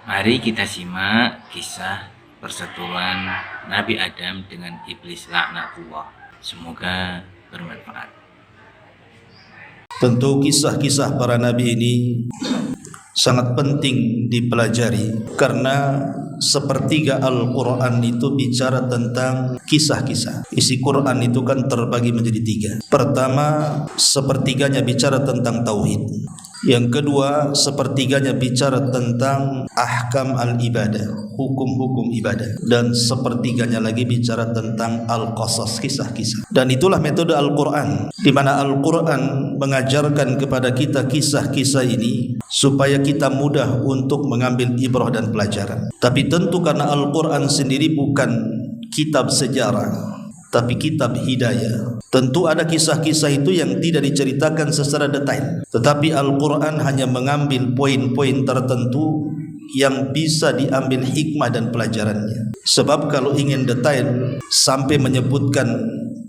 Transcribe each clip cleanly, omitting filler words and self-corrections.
Mari kita simak kisah persetujuan Nabi Adam dengan iblis laknatullah. Semoga bermanfaat. Tentu kisah-kisah para nabi ini sangat penting dipelajari karena sepertiga Al-Quran itu bicara tentang kisah-kisah. Isi Quran itu kan terbagi menjadi tiga. Pertama, sepertiganya bicara tentang tauhid. Yang kedua, sepertiganya bicara tentang ahkam al-ibadah, hukum-hukum ibadah. Dan sepertiganya lagi bicara tentang al-qasas, kisah-kisah. Dan itulah metode Al-Quran, di mana Al-Quran mengajarkan kepada kita kisah-kisah ini supaya kita mudah untuk mengambil ibrah dan pelajaran. Tapi tentu karena Al-Quran sendiri bukan kitab sejarah, tapi kitab hidayah. Tentu ada kisah-kisah itu yang tidak diceritakan secara detail, tetapi Al-Quran hanya mengambil poin-poin tertentu yang bisa diambil hikmah dan pelajarannya. Sebab kalau ingin detail sampai menyebutkan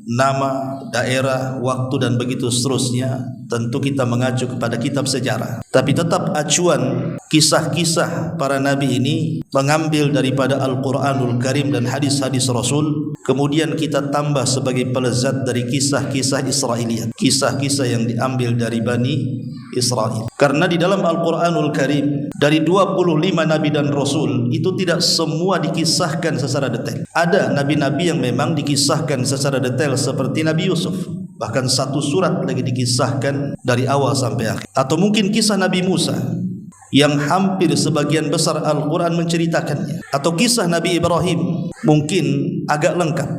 nama, daerah, waktu dan begitu seterusnya, tentu kita mengacu kepada kitab sejarah. Tapi tetap acuan kisah-kisah para nabi ini mengambil daripada Al-Quranul Karim dan hadis-hadis Rasul. Kemudian kita tambah sebagai pelezat dari kisah-kisah Israiliyat, kisah-kisah yang diambil dari Bani Israel. Karena di dalam Al-Quranul Karim dari 25 nabi dan Rasul itu tidak semua dikisahkan secara detail. Ada nabi-nabi yang memang dikisahkan secara detail seperti Nabi Yusuf, bahkan satu surat lagi dikisahkan dari awal sampai akhir. Atau mungkin kisah Nabi Musa yang hampir sebagian besar Al-Quran menceritakannya. Atau kisah Nabi Ibrahim mungkin agak lengkap.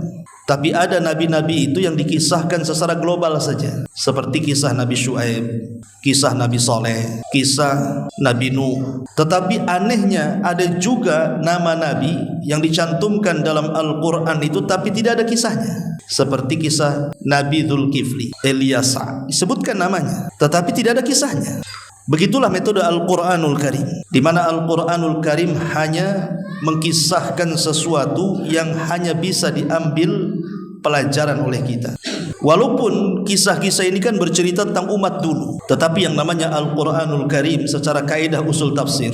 Tapi ada nabi-nabi itu yang dikisahkan secara global saja, seperti kisah Nabi Syuaib, kisah Nabi Saleh, kisah Nabi Nuh. Tetapi anehnya ada juga nama nabi yang dicantumkan dalam Al-Quran itu tapi tidak ada kisahnya, seperti kisah Nabi Dzulkifli, Ilyasa, disebutkan namanya tetapi tidak ada kisahnya. Begitulah metode Al-Quranul Karim, di mana Al-Quranul Karim hanya mengkisahkan sesuatu yang hanya bisa diambil pelajaran oleh kita. Walaupun kisah-kisah ini kan bercerita tentang umat dulu, tetapi yang namanya Al-Quranul Karim secara kaidah usul tafsir,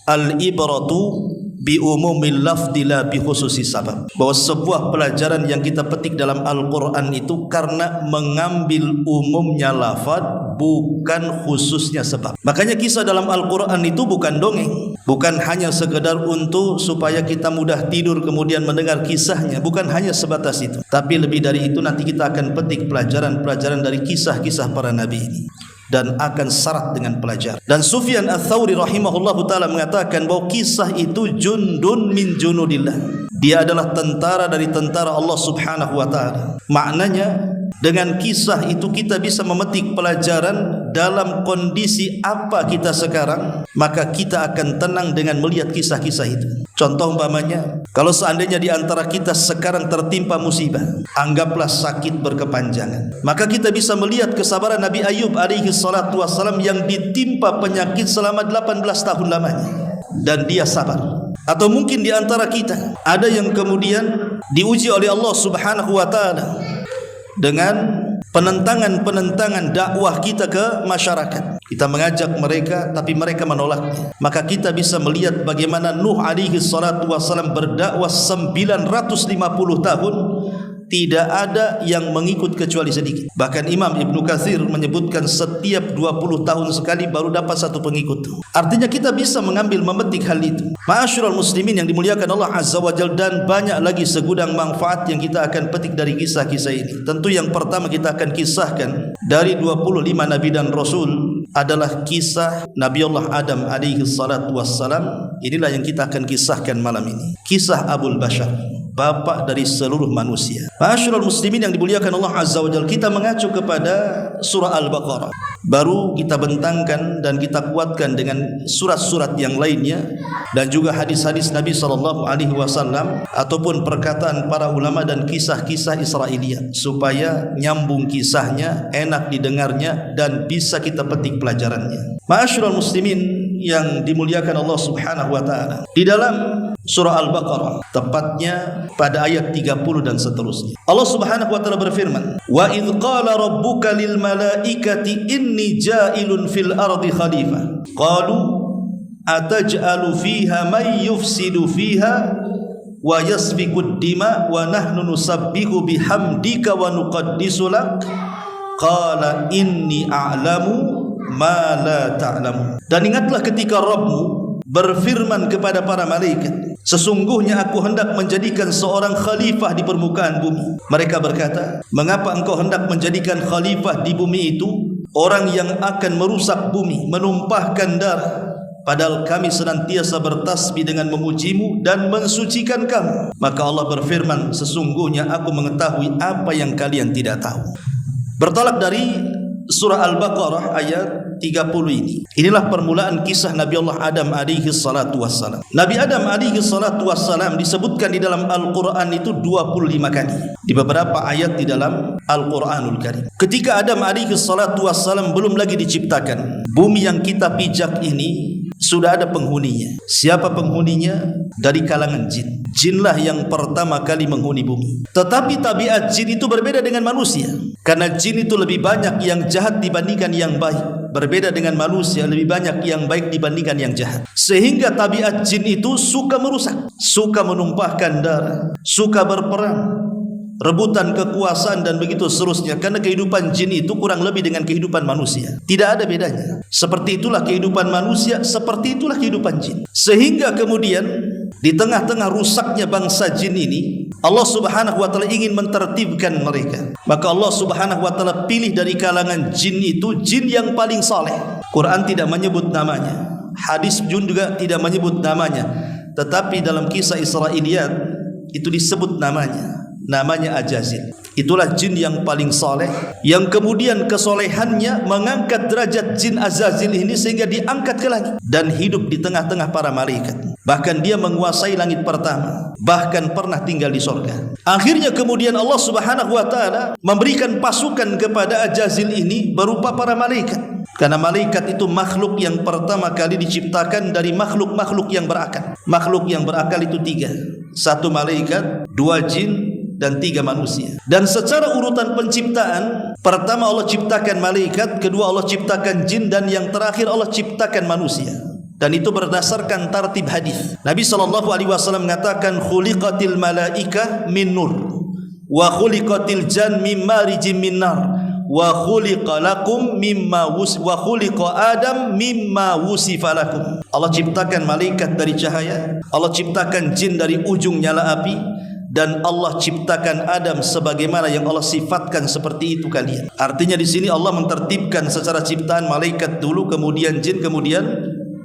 al-ibratu bi umumil lafzi la bi khususi sabab, bahwa sebuah pelajaran yang kita petik dalam Al-Quran itu karena mengambil umumnya lafaz, bukan khususnya sebab. Makanya kisah dalam Al-Quran itu bukan dongeng, bukan hanya sekedar untuk supaya kita mudah tidur kemudian mendengar kisahnya, bukan hanya sebatas itu. Tapi lebih dari itu nanti kita akan petik pelajaran-pelajaran dari kisah-kisah para nabi ini, dan akan syarat dengan pelajaran. Dan Sufyan Ats-Tsauri rahimahullahu taala mengatakan bahwa kisah itu jundun min junudillah. Dia adalah tentara dari tentara Allah Subhanahu wa taala. Maknanya dengan kisah itu kita bisa memetik pelajaran dalam kondisi apa kita sekarang, maka kita akan tenang dengan melihat kisah-kisah itu. Contoh umpamanya, kalau seandainya di antara kita sekarang tertimpa musibah, anggaplah sakit berkepanjangan, maka kita bisa melihat kesabaran Nabi Ayub alaihi salatu wassalam yang ditimpa penyakit selama 18 tahun lamanya, dan dia sabar. Atau mungkin di antara kita ada yang kemudian diuji oleh Allah Subhanahu wa taala dengan penentangan-penentangan dakwah kita ke masyarakat. Kita mengajak mereka tapi mereka menolaknya. Maka kita bisa melihat bagaimana Nuh alaihi salatu wassalam berdakwah 950 tahun, tidak ada yang mengikut kecuali sedikit. Bahkan Imam Ibnu Katsir menyebutkan setiap 20 tahun sekali baru dapat satu pengikut. Artinya kita bisa mengambil memetik hal itu. Ma'asyiral muslimin yang dimuliakan Allah Azza wa Jalla, dan banyak lagi segudang manfaat yang kita akan petik dari kisah-kisah ini. Tentu yang pertama kita akan kisahkan dari 25 nabi dan rasul adalah kisah Nabi Allah Adam alaihi salatu wassalam. Inilah yang kita akan kisahkan malam ini. Kisah Abul Bashar, bapak dari seluruh manusia. Ma'asyiral muslimin yang dimuliakan Allah Azza wa Jalla, kita mengacu kepada surah Al-Baqarah. Baru kita bentangkan dan kita kuatkan dengan surat-surat yang lainnya, dan juga hadis-hadis Nabi SAW ataupun perkataan para ulama dan kisah-kisah Israiliyat, supaya nyambung kisahnya, enak didengarnya, dan bisa kita petik pelajarannya. Ma'asyiral muslimin yang dimuliakan Allah Subhanahu wa taala, di dalam surah Al-Baqarah tepatnya pada ayat 30 dan seterusnya, Allah Subhanahu wa taala berfirman, "Wa idz qala rabbuka lil malaikati inni ja'ilun fil ardi khalifah qalu ataj'alu fiha may yufsidu fiha wa yasfikud dima wa nahnu nusabbihu bihamdika wa nuqaddisu lak qala inni a'lamu ma la ta'lamu. Dan ingatlah ketika Rabbmu berfirman kepada para malaikat, sesungguhnya aku hendak menjadikan seorang khalifah di permukaan bumi. Mereka berkata, mengapa engkau hendak menjadikan khalifah di bumi itu orang yang akan merusak bumi, menumpahkan darah, padahal kami senantiasa bertasbih dengan memujimu dan mensucikan kamu. Maka Allah berfirman, sesungguhnya aku mengetahui apa yang kalian tidak tahu. Bertolak dari surah Al-Baqarah ayat 30 ini. Inilah permulaan kisah Nabi Allah Adam alaihi salatu wassalam. Nabi Adam alaihi salatu wassalam disebutkan di dalam Al-Quran itu 25 kali di beberapa ayat di dalam Al-Quranul Karim. Ketika Adam alaihi salatu wassalam belum lagi diciptakan, bumi yang kita pijak ini sudah ada penghuninya. Siapa penghuninya? Dari kalangan jin. Jinlah yang pertama kali menghuni bumi. Tetapi tabiat jin itu berbeda dengan manusia, karena jin itu lebih banyak yang jahat dibandingkan yang baik. Berbeda dengan manusia, lebih banyak yang baik dibandingkan yang jahat. Sehingga tabiat jin itu suka merusak, suka menumpahkan darah, suka berperang, rebutan kekuasaan dan begitu seterusnya. Karena kehidupan jin itu kurang lebih dengan kehidupan manusia, tidak ada bedanya. Seperti itulah kehidupan manusia, seperti itulah kehidupan jin. Sehingga kemudian di tengah-tengah rusaknya bangsa jin ini, Allah Subhanahu wa taala ingin mentertibkan mereka. Maka Allah Subhanahu wa taala pilih dari kalangan jin itu jin yang paling saleh. Quran tidak menyebut namanya, hadis pun juga tidak menyebut namanya, tetapi dalam kisah Israiliyat itu disebut namanya Ajazil. Itulah jin yang paling saleh, yang kemudian kesolehannya mengangkat derajat jin Azazil ini sehingga diangkat ke langit dan hidup di tengah-tengah para malaikat. Bahkan dia menguasai langit pertama, bahkan pernah tinggal di sorga. Akhirnya kemudian Allah Subhanahu wa taala memberikan pasukan kepada Ajazil ini berupa para malaikat. Karena malaikat itu makhluk yang pertama kali diciptakan dari makhluk-makhluk yang berakal. Makhluk yang berakal itu 3. 1 malaikat, 2 jin, dan 3 manusia. Dan secara urutan penciptaan, pertama Allah ciptakan malaikat, kedua Allah ciptakan jin, dan yang terakhir Allah ciptakan manusia. Dan itu berdasarkan tartib hadis. Nabi SAW mengatakan, khuliqatil malaika min nur, wa khuliqatil jan min marijim min nar, wa khuliqa lakum mimma wa khuliqa Adam mimma wusifa lakum. Allah ciptakan malaikat dari cahaya, Allah ciptakan jin dari ujung nyala api, dan Allah ciptakan Adam sebagaimana yang Allah sifatkan seperti itu kalian. Artinya di sini Allah mentertibkan secara ciptaan malaikat dulu, kemudian jin, kemudian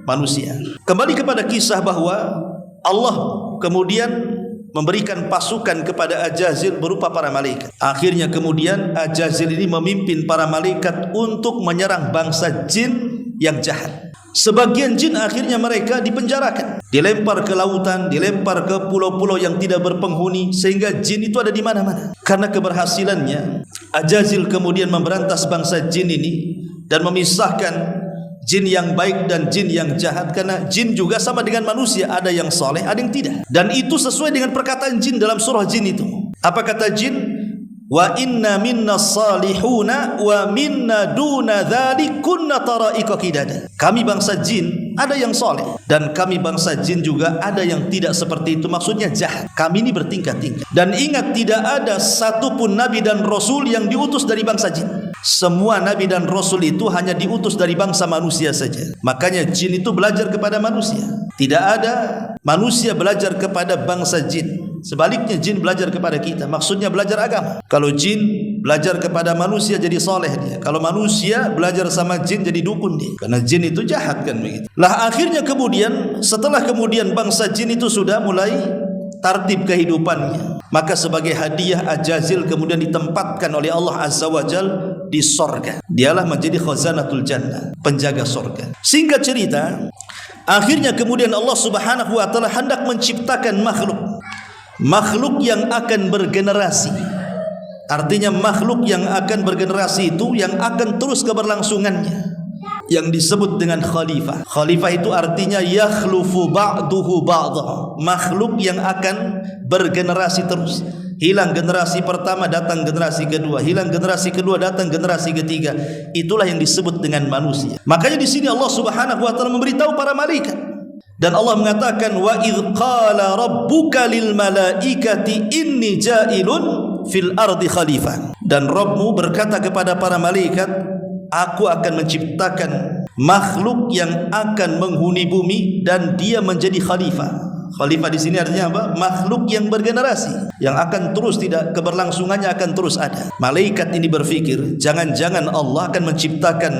manusia. Kembali kepada kisah bahwa Allah kemudian memberikan pasukan kepada Ajazil berupa para malaikat. Akhirnya kemudian Ajazil ini memimpin para malaikat untuk menyerang bangsa jin yang jahat. Sebagian jin akhirnya mereka dipenjarakan, dilempar ke lautan, dilempar ke pulau-pulau yang tidak berpenghuni, sehingga jin itu ada di mana-mana. Karena keberhasilannya, Ajazil kemudian memberantas bangsa jin ini dan memisahkan jin yang baik dan jin yang jahat. Karena jin juga sama dengan manusia, ada yang soleh, ada yang tidak. Dan itu sesuai dengan perkataan jin dalam surah jin itu. Apa kata jin? Wa inna minna salihuna wa minna duna dzalik kunna tara'iqa qidada. Kami bangsa jin ada yang soleh, dan kami bangsa jin juga ada yang tidak seperti itu, maksudnya jahat. Kami ini bertingkat-tingkat. Dan ingat, tidak ada satupun nabi dan rasul yang diutus dari bangsa jin. Semua nabi dan rasul itu hanya diutus dari bangsa manusia saja. Makanya jin itu belajar kepada manusia. Tidak ada manusia belajar kepada bangsa jin. Sebaliknya jin belajar kepada kita, maksudnya belajar agama. Kalau jin belajar kepada manusia jadi soleh dia, kalau manusia belajar sama jin jadi dukun dia, karena jin itu jahat kan begitu. Lah akhirnya kemudian setelah kemudian bangsa jin itu sudah mulai tartib kehidupannya, maka sebagai hadiah Ajazil kemudian ditempatkan oleh Allah Azza wa Jal di sorga. Dialah menjadi khazanatul jannah, penjaga sorga. Singkat cerita, akhirnya kemudian Allah Subhanahu wa taala hendak menciptakan makhluk yang akan bergenerasi. Artinya makhluk yang akan bergenerasi itu yang akan terus keberlangsungannya, yang disebut dengan khalifah. Khalifah itu artinya yakhlufu ba'duhu ba'dha, makhluk yang akan bergenerasi terus. Hilang generasi pertama, datang generasi kedua, hilang generasi kedua, datang generasi ketiga. Itulah yang disebut dengan manusia. Makanya di sini Allah Subhanahu wa taala memberitahu para malaikat, Dan Allah mengatakan wa idz qala rabbuka lil malaikati inni ja'ilun fil ardi khalifah. Dan Rabbmu berkata kepada para malaikat, aku akan menciptakan makhluk yang akan menghuni bumi dan dia menjadi khalifah. Khalifah di sini artinya apa? Makhluk yang bergenerasi, yang akan terus, tidak keberlangsungannya akan terus ada. Malaikat ini berpikir, jangan-jangan Allah akan menciptakan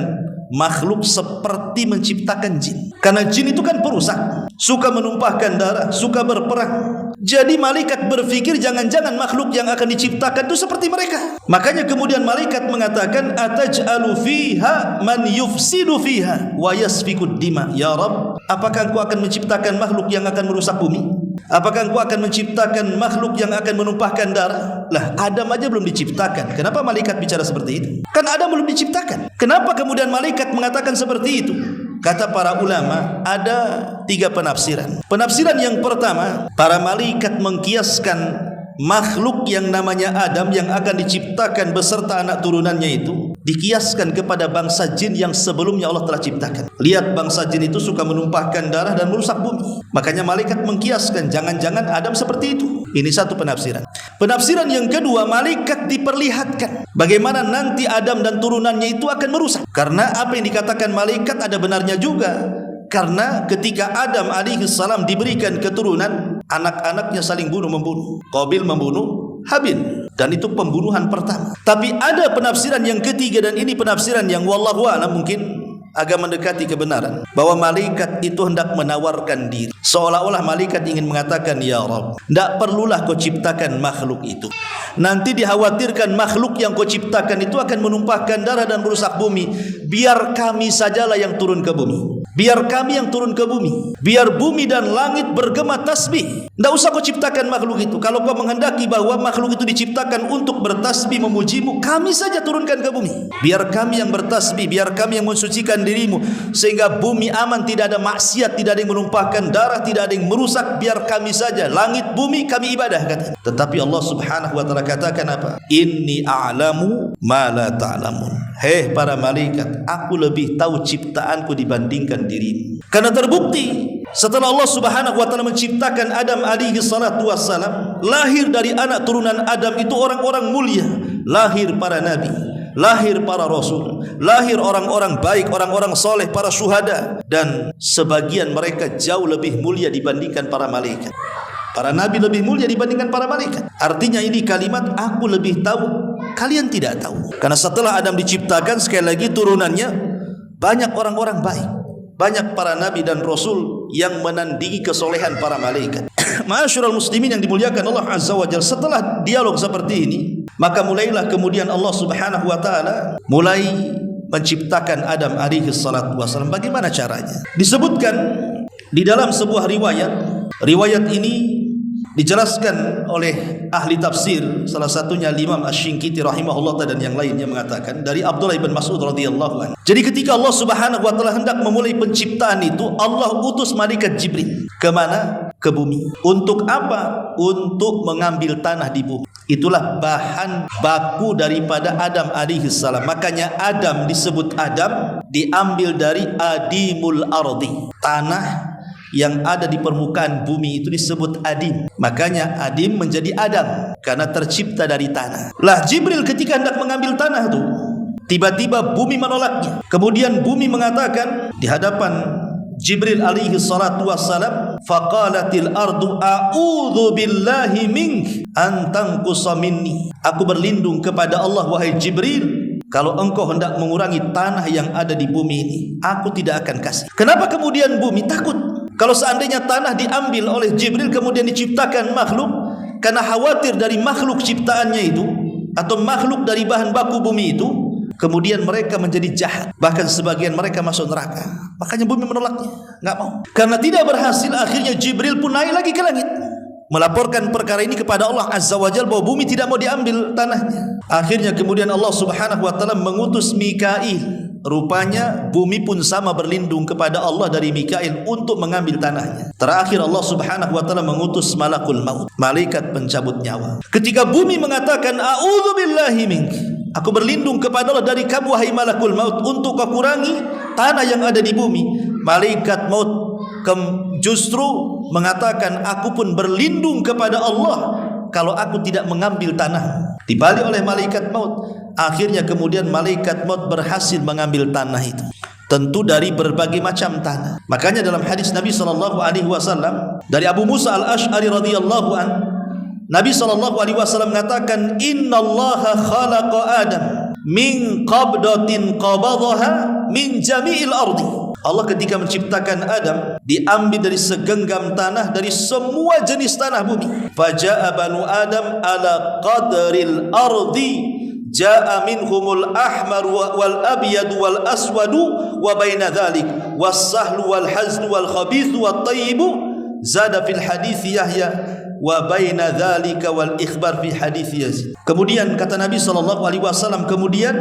makhluk seperti menciptakan jin. Karena jin itu kan perusak, suka menumpahkan darah, suka berperang. Jadi malaikat berpikir jangan-jangan makhluk yang akan diciptakan itu seperti mereka. Makanya kemudian malaikat mengatakan ataj'alu fiha man yufsidu fiha wa yasfikud dima. Ya Rabb, apakah Engkau akan menciptakan makhluk yang akan merusak bumi? Apakah Engkau akan menciptakan makhluk yang akan menumpahkan darah? Lah, Adam aja belum diciptakan. Kenapa malaikat bicara seperti itu? Kan Adam belum diciptakan. Kenapa kemudian malaikat mengatakan seperti itu? Kata para ulama, ada 3 penafsiran. Penafsiran yang pertama, para malaikat mengkiaskan makhluk yang namanya Adam yang akan diciptakan beserta anak turunannya itu dikiaskan kepada bangsa jin yang sebelumnya Allah telah ciptakan. Lihat, bangsa jin itu suka menumpahkan darah dan merusak bumi. Makanya malaikat mengkiaskan jangan-jangan Adam seperti itu. Ini satu penafsiran. Penafsiran yang kedua, malaikat diperlihatkan bagaimana nanti Adam dan turunannya itu akan merusak. Karena apa yang dikatakan malaikat ada benarnya juga. Karena ketika Adam alaihissalam diberikan keturunan, anak-anaknya saling bunuh-membunuh. Qabil membunuh Habil, dan itu pembunuhan pertama. Tapi ada penafsiran yang ketiga, dan ini penafsiran yang wallahu a'lam mungkin agak mendekati kebenaran, bahwa malaikat itu hendak menawarkan diri, seolah-olah malaikat ingin mengatakan, ya Rabb, tidak perlulah kau ciptakan makhluk itu. Nanti dikhawatirkan makhluk yang kau ciptakan itu akan menumpahkan darah dan merusak bumi. Biar kami sajalah yang turun ke bumi. Biar kami yang turun ke bumi. Biar bumi dan langit bergema tasbih. Tidak usah kau ciptakan makhluk itu. Kalau kau menghendaki bahwa makhluk itu diciptakan untuk bertasbih memujimu, kami saja turunkan ke bumi. Biar kami yang bertasbih, biar kami yang mensucikan dirimu, sehingga bumi aman, tidak ada maksiat, tidak ada yang menumpahkan darah, tidak ada yang merusak. Biar kami saja, langit bumi kami ibadah, kata. Tetapi Allah subhanahu wa ta'ala katakan apa? Inni a'lamu ma la ta'lamun. Hei para malaikat, aku lebih tahu ciptaanku dibandingkan dirimu. Karena terbukti setelah Allah subhanahu wa ta'ala menciptakan Adam alaihi salatu wassalam, lahir dari anak turunan Adam itu orang-orang mulia. Lahir para nabi, lahir para rasul, lahir orang-orang baik, orang-orang soleh, para syuhada. Dan sebagian mereka jauh lebih mulia dibandingkan para malaikat. Para nabi lebih mulia dibandingkan para malaikat. Artinya ini kalimat aku lebih tahu, kalian tidak tahu. Karena setelah Adam diciptakan, sekali lagi turunannya banyak orang-orang baik, banyak para nabi dan rasul yang menandingi kesolehan para malaikat. Ma'asyiral muslimin yang dimuliakan Allah azza wa jalla, setelah dialog seperti ini, maka mulailah kemudian Allah subhanahu wa ta'ala mulai menciptakan Adam alaihi salatu wassalam. Bagaimana caranya? Disebutkan di dalam sebuah riwayat. Riwayat ini dijelaskan oleh ahli tafsir, salah satunya Imam Asy-Syinkiti rahimahullah dan yang lainnya, mengatakan dari Abdullah bin Mas'ud radhiyallahu anhu. Jadi ketika Allah subhanahu wa ta'ala hendak memulai penciptaan itu, Allah utus malaikat Jibril ke mana? Ke bumi. Untuk apa? Untuk mengambil tanah di bumi. Itulah bahan baku daripada Adam alaihi salam. Makanya Adam disebut Adam, diambil dari adimul ardi, tanah yang ada di permukaan bumi itu disebut adim. Makanya adim menjadi Adam karena tercipta dari tanah. Lah Jibril ketika hendak mengambil tanah itu, tiba-tiba bumi menolaknya. Kemudian bumi mengatakan di hadapan Jibril alaihi salatu wassalam, faqalatil ardu a'udzu billahi mink an tanqusa minni. Aku berlindung kepada Allah wahai Jibril, kalau engkau hendak mengurangi tanah yang ada di bumi ini, aku tidak akan kasih. Kenapa kemudian bumi takut? Kalau seandainya tanah diambil oleh Jibril kemudian diciptakan makhluk, karena khawatir dari makhluk ciptaannya itu atau makhluk dari bahan baku bumi itu, kemudian mereka menjadi jahat, bahkan sebagian mereka masuk neraka. Makanya bumi menolaknya, nggak mau. Karena tidak berhasil, akhirnya Jibril pun naik lagi ke langit, melaporkan perkara ini kepada Allah azza wa jalla bahwa bumi tidak mau diambil tanahnya. Akhirnya kemudian Allah subhanahu wa ta'ala mengutus Mikail. Rupanya bumi pun sama berlindung kepada Allah dari Mikail untuk mengambil tanahnya. Terakhir Allah subhanahu wa ta'ala mengutus malakul maut, malaikat pencabut nyawa. Ketika bumi mengatakan a'udzu billahi mink, aku berlindung kepada Allah dari kamu wahai malakul maut, untuk kau kurangi tanah yang ada di bumi. Malaikat maut justru mengatakan, aku pun berlindung kepada Allah kalau aku tidak mengambil tanah. Dibalik oleh malaikat maut. Akhirnya kemudian malaikat maut berhasil mengambil tanah itu. Tentu dari berbagai macam tanah. Makanya dalam hadis Nabi SAW dari Abu Musa al-Ash'ari radhiyallahu an, Nabi SAW mengatakan, Innallaha khalaqa Adam min qabdatin qabadaha min jami'il ardi. Allah ketika menciptakan Adam diambil dari segenggam tanah dari semua jenis tanah bumi. Faja'a banu Adam ala qadril ardi ja'a minhumul ahmar wal abyad wal aswadu wa baina dhalik was sahlu wal hazlu wal khabithu wat tayyibu zada fil hadits Yahya wa baina dzalika wal ikhbar fi hadits Yazid. Kemudian kata Nabi SAW, kemudian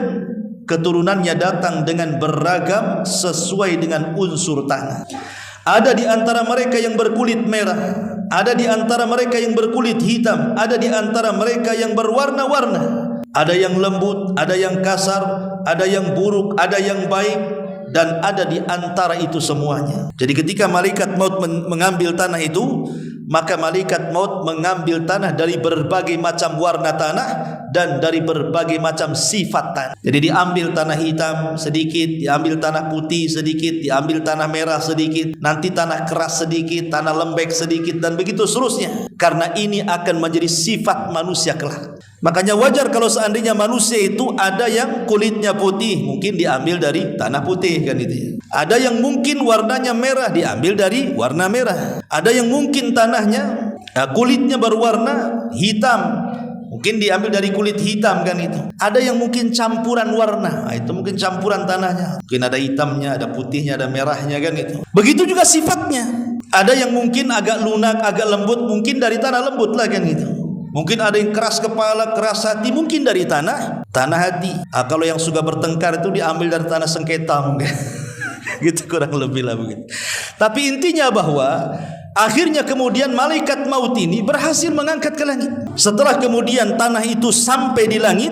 keturunannya datang dengan beragam sesuai dengan unsur tanah. Ada di antara mereka yang berkulit merah, ada di antara mereka yang berkulit hitam, ada di antara mereka yang berwarna-warna. Ada yang lembut, ada yang kasar, ada yang buruk, ada yang baik, dan ada di antara itu semuanya. Jadi ketika malaikat maut mengambil tanah itu, maka malaikat maut mengambil tanah dari berbagai macam warna tanah dan dari berbagai macam sifat tanah. Jadi diambil tanah hitam sedikit, diambil tanah putih sedikit, diambil tanah merah sedikit, nanti tanah keras sedikit, tanah lembek sedikit, dan begitu seterusnya. Karena ini akan menjadi sifat manusia kelak. Makanya wajar kalau seandainya manusia itu ada yang kulitnya putih, mungkin diambil dari tanah putih, kan itu ya. Ada yang mungkin warnanya merah, diambil dari warna merah. Ada yang mungkin tanahnya kulitnya berwarna hitam, mungkin diambil dari kulit hitam, kan itu. Ada yang mungkin campuran warna, itu mungkin campuran tanahnya. Mungkin ada hitamnya, ada putihnya, ada merahnya, kan itu. Begitu juga sifatnya. Ada yang mungkin agak lunak, agak lembut, mungkin dari tanah lembut lah, kan gitu. Mungkin ada yang keras kepala, keras hati, mungkin dari tanah hati. Kalau yang suka bertengkar itu diambil dari tanah sengketa mungkin. Gitu kurang lebih lah begitu. Tapi intinya bahwa akhirnya kemudian malaikat maut ini berhasil mengangkat ke langit. Setelah kemudian tanah itu sampai di langit,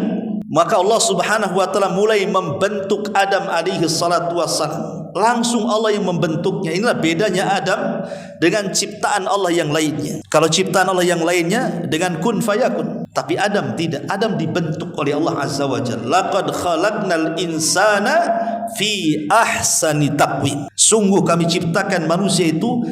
maka Allah Subhanahu wa taala mulai membentuk Adam alaihi salatu wassalam. Langsung Allah yang membentuknya. Inilah bedanya Adam dengan ciptaan Allah yang lainnya. Kalau ciptaan Allah yang lainnya dengan kun fayakun, tapi Adam tidak. Adam dibentuk oleh Allah Azza wa Jalla. Laqad khalaqnal insana fi ahsani taqwim. Sungguh kami ciptakan manusia itu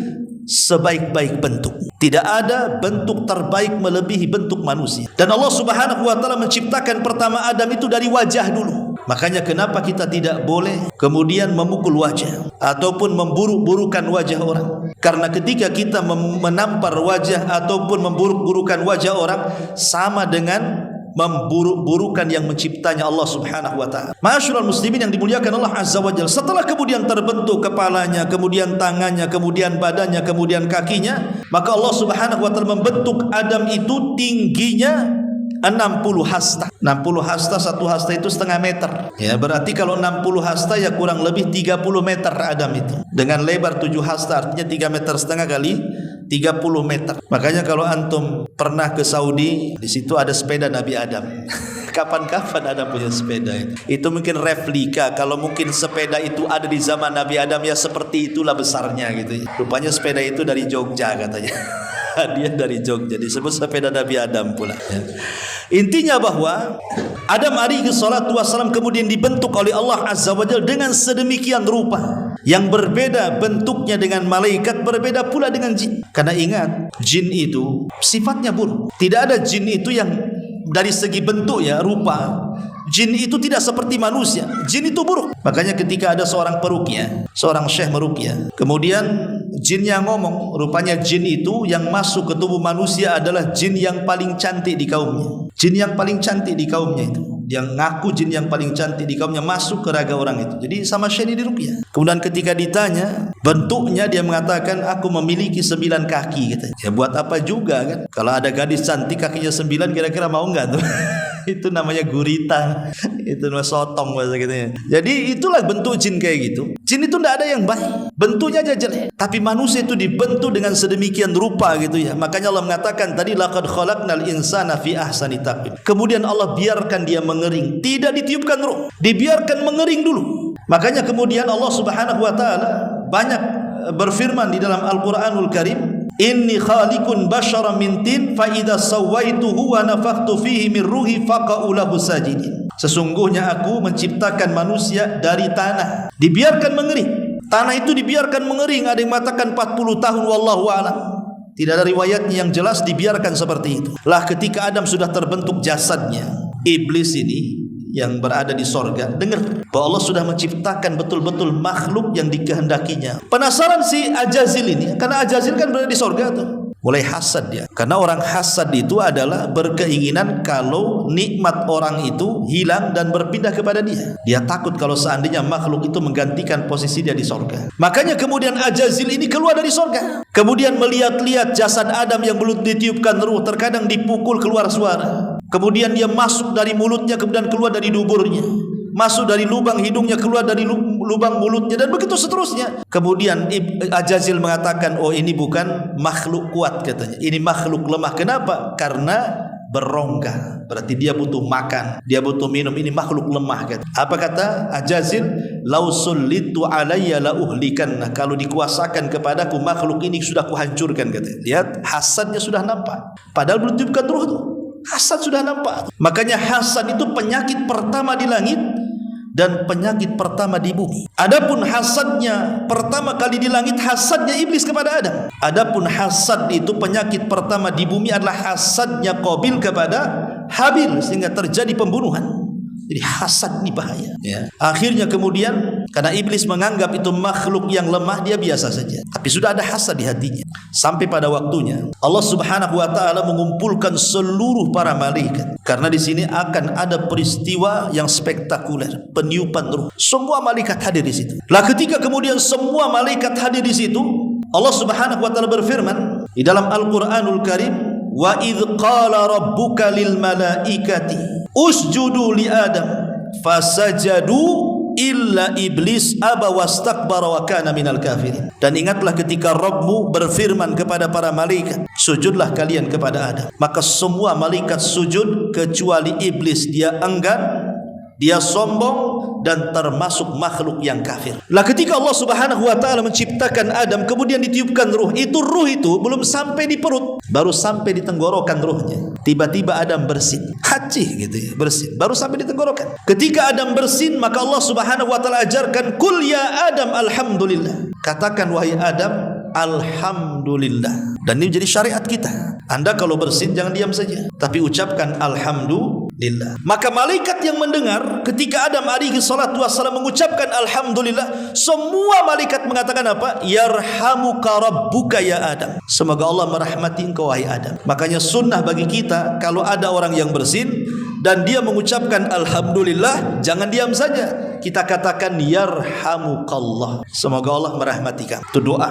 sebaik-baik bentuk. Tidak ada bentuk terbaik melebihi bentuk manusia. Dan Allah Subhanahu wa taala menciptakan pertama Adam itu dari wajah dulu. Makanya kenapa kita tidak boleh kemudian memukul wajah ataupun memburuk-burukan wajah orang. Karena ketika kita menampar wajah ataupun memburuk-burukan wajah orang, sama dengan memburuk-burukan yang menciptanya Allah Subhanahu wa taala. Ma'asyiral muslimin yang dimuliakan Allah Azza wa Jalla, setelah kemudian terbentuk kepalanya, kemudian tangannya, kemudian badannya, kemudian kakinya, maka Allah Subhanahu wa taala membentuk Adam itu tingginya 60 hasta. 60 hasta, satu hasta itu setengah meter. Ya, berarti kalau 60 hasta ya kurang lebih 30 meter Adam itu. Dengan lebar 7 hasta artinya 3 meter setengah kali 30 meter. Makanya kalau antum pernah ke Saudi, di situ ada sepeda Nabi Adam. Kapan-kapan Adam punya sepeda itu. Itu mungkin replika. Kalau mungkin sepeda itu ada di zaman Nabi Adam, ya seperti itulah besarnya gitu. Rupanya sepeda itu dari Jogja katanya. Hadiah dari Jogja, disebut sepeda Nabi Adam pula. Ya. Intinya bahwa Adam alaihi salatu wassalam kemudian dibentuk oleh Allah Azza wa Jalla dengan sedemikian rupa yang berbeda bentuknya dengan malaikat, berbeda pula dengan jin. Karena ingat, jin itu sifatnya buruk. Tidak ada jin itu yang dari segi bentuk ya, rupa, jin itu tidak seperti manusia. Jin itu buruk. Makanya ketika ada seorang peruqyah, seorang syekh meruqyah, kemudian jinnya ngomong, rupanya jin itu yang masuk ke tubuh manusia adalah jin yang paling cantik di kaumnya. Jin yang paling cantik di kaumnya itu, yang ngaku jin yang paling cantik di kaumnya, masuk ke raga orang itu. Jadi sama syekh ini diruqyah. Kemudian ketika ditanya bentuknya, dia mengatakan, aku memiliki 9 kaki katanya. Ya buat apa juga kan? Kalau ada gadis cantik kakinya 9, kira-kira mau enggak tuh? Itu namanya gurita. Itu namanya sotong bahasa gitu ya. Jadi itulah bentuk jin kayak gitu. Jin itu tidak ada yang baik, bentuknya aja jelek. Tapi manusia itu dibentuk dengan sedemikian rupa gitu ya. Makanya Allah mengatakan tadi, laqad khalaqnal insana fi ahsani taqwim. Kemudian Allah biarkan dia mengering, tidak ditiupkan ruh, dibiarkan mengering dulu. Makanya kemudian Allah Subhanahu wa taala banyak berfirman di dalam Al-Quranul Karim, inni khaliqun basyaran min tin fa idza sawaituhu wa nafakhtu fihi min ruhi faqa'u lahu sajidin. Sesungguhnya aku menciptakan manusia dari tanah, dibiarkan mengering. Tanah itu dibiarkan mengering, ada yang mengatakan 40 tahun, wallahu a'lam. Tidak ada riwayatnya yang jelas, dibiarkan seperti itu. Lah ketika Adam sudah terbentuk jasadnya, iblis ini yang berada di sorga dengar bahwa Allah sudah menciptakan betul-betul makhluk yang dikehendakinya. Penasaran si Ajazil ini, karena Ajazil kan berada di sorga tuh. Mulai hasad dia, karena orang hasad itu adalah berkeinginan kalau nikmat orang itu hilang dan berpindah kepada dia. Dia takut kalau seandainya makhluk itu menggantikan posisi dia di sorga. Makanya kemudian Ajazil ini keluar dari sorga, kemudian melihat-lihat jasad Adam yang belum ditiupkan ruh, terkadang dipukul keluar suara. Kemudian dia masuk dari mulutnya, kemudian keluar dari duburnya, masuk dari lubang hidungnya, keluar dari lubang mulutnya, dan begitu seterusnya. Kemudian Ajazil mengatakan, oh ini bukan makhluk kuat katanya, ini makhluk lemah. Kenapa? Karena berongga, berarti dia butuh makan, dia butuh minum, ini makhluk lemah kata. Apa kata Ajazil? Lau sullitu alayya la uhlikanna, kalau dikuasakan kepadaku makhluk ini sudah kuhancurkan kata. Lihat hasadnya sudah nampak, padahal belum tiupkan ruh tuh. Hasad sudah nampak. Makanya hasad itu penyakit pertama di langit dan penyakit pertama di bumi. Adapun hasadnya pertama kali di langit, hasadnya iblis kepada Adam. Adapun hasad itu penyakit pertama di bumi adalah hasadnya Qabil kepada Habil, sehingga terjadi pembunuhan. Jadi hasad ini bahaya ya. Akhirnya kemudian karena iblis menganggap itu makhluk yang lemah, dia biasa saja, tapi sudah ada hasad di hatinya. Sampai pada waktunya Allah Subhanahu wa taala mengumpulkan seluruh para malaikat, karena di sini akan ada peristiwa yang spektakuler, peniupan ruh. Semua malaikat hadir di situ. Lah ketika kemudian semua malaikat hadir di situ, Allah Subhanahu wa taala berfirman di dalam Al-Qur'anul Karim, wa idz qala rabbuka lil malaikati usjudu li Adam fasajadu illa iblis aba wastakbara wa kana minal kafirin. Dan ingatlah ketika Rabbmu berfirman kepada para malaikat, sujudlah kalian kepada Adam. Maka semua malaikat sujud kecuali iblis. Dia enggan, dia sombong, dan termasuk makhluk yang kafir. Lah ketika Allah Subhanahu wa taala menciptakan Adam, kemudian ditiupkan ruh itu belum sampai di perut, baru sampai di tenggorokan ruhnya. Tiba-tiba Adam bersin, hacih gitu ya, bersin, baru sampai di tenggorokan. Ketika Adam bersin, maka Allah Subhanahu wa taala ajarkan, kul ya Adam alhamdulillah. Katakan wahai Adam, alhamdulillah. Dan ini menjadi syariat kita. Anda kalau bersin jangan diam saja, tapi ucapkan alhamdulillah. Maka malaikat yang mendengar ketika Adam alaihi salatu wassalam mengucapkan alhamdulillah, semua malaikat mengatakan apa? Yarhamuka rabbuka ya Adam. Semoga Allah merahmati engkau wahai Adam. Makanya sunnah bagi kita, kalau ada orang yang bersin dan dia mengucapkan alhamdulillah, jangan diam saja. Kita katakan yarhamukallah. Semoga Allah merahmati kamu. Itu doa.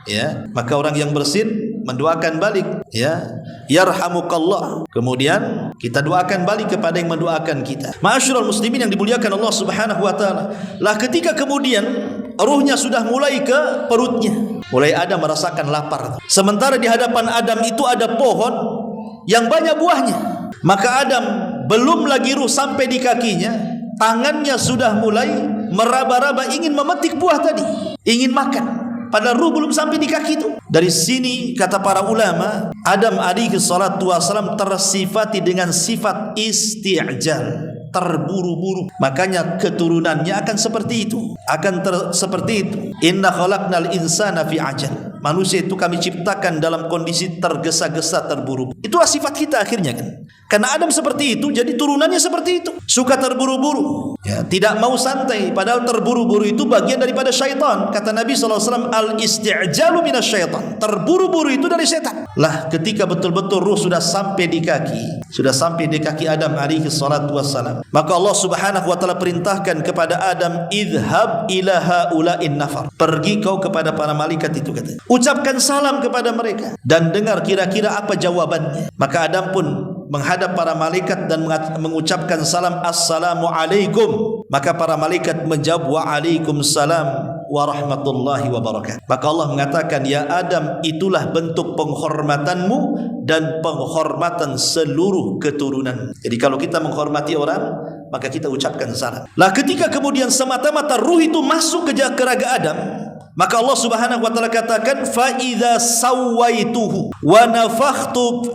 Ya, maka orang yang bersin mendoakan balik, ya, yarhamukallah. Kemudian kita doakan balik kepada yang mendoakan kita. Ma'asyiral muslimin yang dimuliakan Allah Subhanahu wa taala. Lah ketika kemudian ruhnya sudah mulai ke perutnya, mulai Adam merasakan lapar. Sementara di hadapan Adam itu ada pohon yang banyak buahnya. Maka Adam belum lagi ruh sampai di kakinya, tangannya sudah mulai meraba-raba ingin memetik buah tadi, ingin makan. Padahal ruh belum sampai di kaki itu. Dari sini kata para ulama, Adam alaihi salatu wasalam tersifati dengan sifat isti'jal, terburu-buru. Makanya keturunannya akan seperti itu, seperti itu. Inna khalaqnal insana fi ajal. Manusia itu kami ciptakan dalam kondisi tergesa-gesa, terburu. Itulah sifat kita akhirnya kan. Karena Adam seperti itu, jadi turunannya seperti itu. Suka terburu-buru, ya, tidak mau santai. Padahal terburu-buru itu bagian daripada syaitan. Kata Nabi SAW, al-isti'jalu minas syaitan. Terburu-buru itu dari syaitan. Lah ketika betul-betul ruh sudah sampai di kaki, Adam alaihi salatu wassalam, maka Allah Subhanahu wa taala perintahkan kepada Adam, idhab ila haula'in nafar. Pergi kau kepada para malaikat itu, kata. Ucapkan salam kepada mereka dan dengar kira-kira apa jawabannya. Maka Adam pun menghadap para malaikat dan mengucapkan salam, assalamu alaikum. Maka para malaikat menjawab, wa alaikumussalam warahmatullahi wabarakatuh. Maka Allah mengatakan, ya Adam, itulah bentuk penghormatanmu dan penghormatan seluruh keturunan. Jadi kalau kita menghormati orang, maka kita ucapkan salam. Lah ketika kemudian semata-mata ruh itu masuk ke raga Adam, Maka Allah Subhanahu wa taala katakan fa idza sawaituhu wa nafakhtu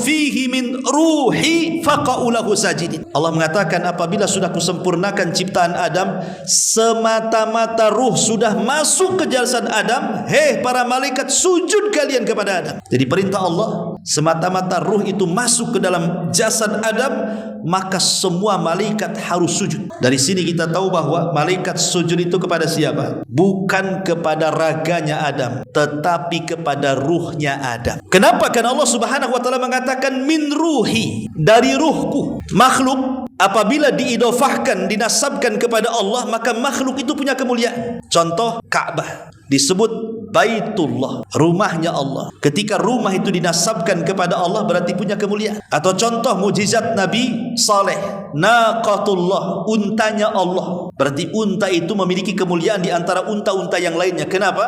fihi min ruhi faqa'u lahu sajidin. Allah mengatakan apabila sudah kusempurnakan ciptaan Adam, semata-mata ruh sudah masuk ke jasad Adam, hei para malaikat sujud kalian kepada Adam. Jadi perintah Allah, semata-mata ruh itu masuk ke dalam jasad Adam, maka semua malaikat harus sujud. Dari sini kita tahu bahwa malaikat sujud itu kepada siapa? Bukan kepada raganya Adam, tetapi kepada ruhnya Adam. Kenapa? Karena Allah Subhanahu wa taala mengatakan min ruhi, dari ruhku. Makhluk apabila diidofahkan, dinasabkan kepada Allah, maka makhluk itu punya kemuliaan. Contoh Ka'bah disebut Baitullah, rumahnya Allah. Ketika rumah itu dinasabkan kepada Allah berarti punya kemuliaan. Atau contoh mujizat Nabi Saleh, naqatullah, untanya Allah. Berarti unta itu memiliki kemuliaan di antara unta-unta yang lainnya. Kenapa?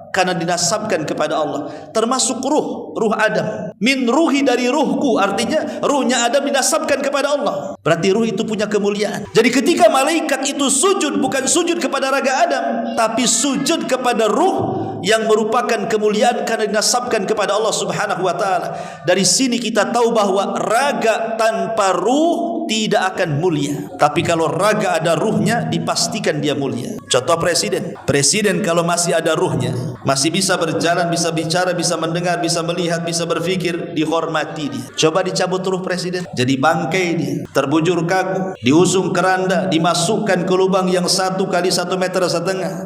Karena dinasabkan kepada Allah. Termasuk ruh Adam. Min ruhi, dari ruhku, artinya ruhnya Adam dinasabkan kepada Allah. Berarti ruh itu punya kemuliaan. Jadi ketika malaikat itu sujud, bukan sujud kepada raga Adam, tapi sujud kepada ruh yang merupakan kemuliaan karena dinasabkan kepada Allah Subhanahu wa taala. Dari sini kita tahu bahwa raga tanpa ruh tidak akan mulia. Tapi kalau raga ada ruhnya, dipastikan dia mulia. Contoh presiden. Presiden kalau masih ada ruhnya, masih bisa berjalan, bisa bicara, bisa mendengar, bisa melihat, bisa berpikir, dihormati dia. Coba dicabut ruh presiden, jadi bangkai dia, terbujur kaku, diusung keranda, dimasukkan ke lubang yang 1 kali 1,5 meter.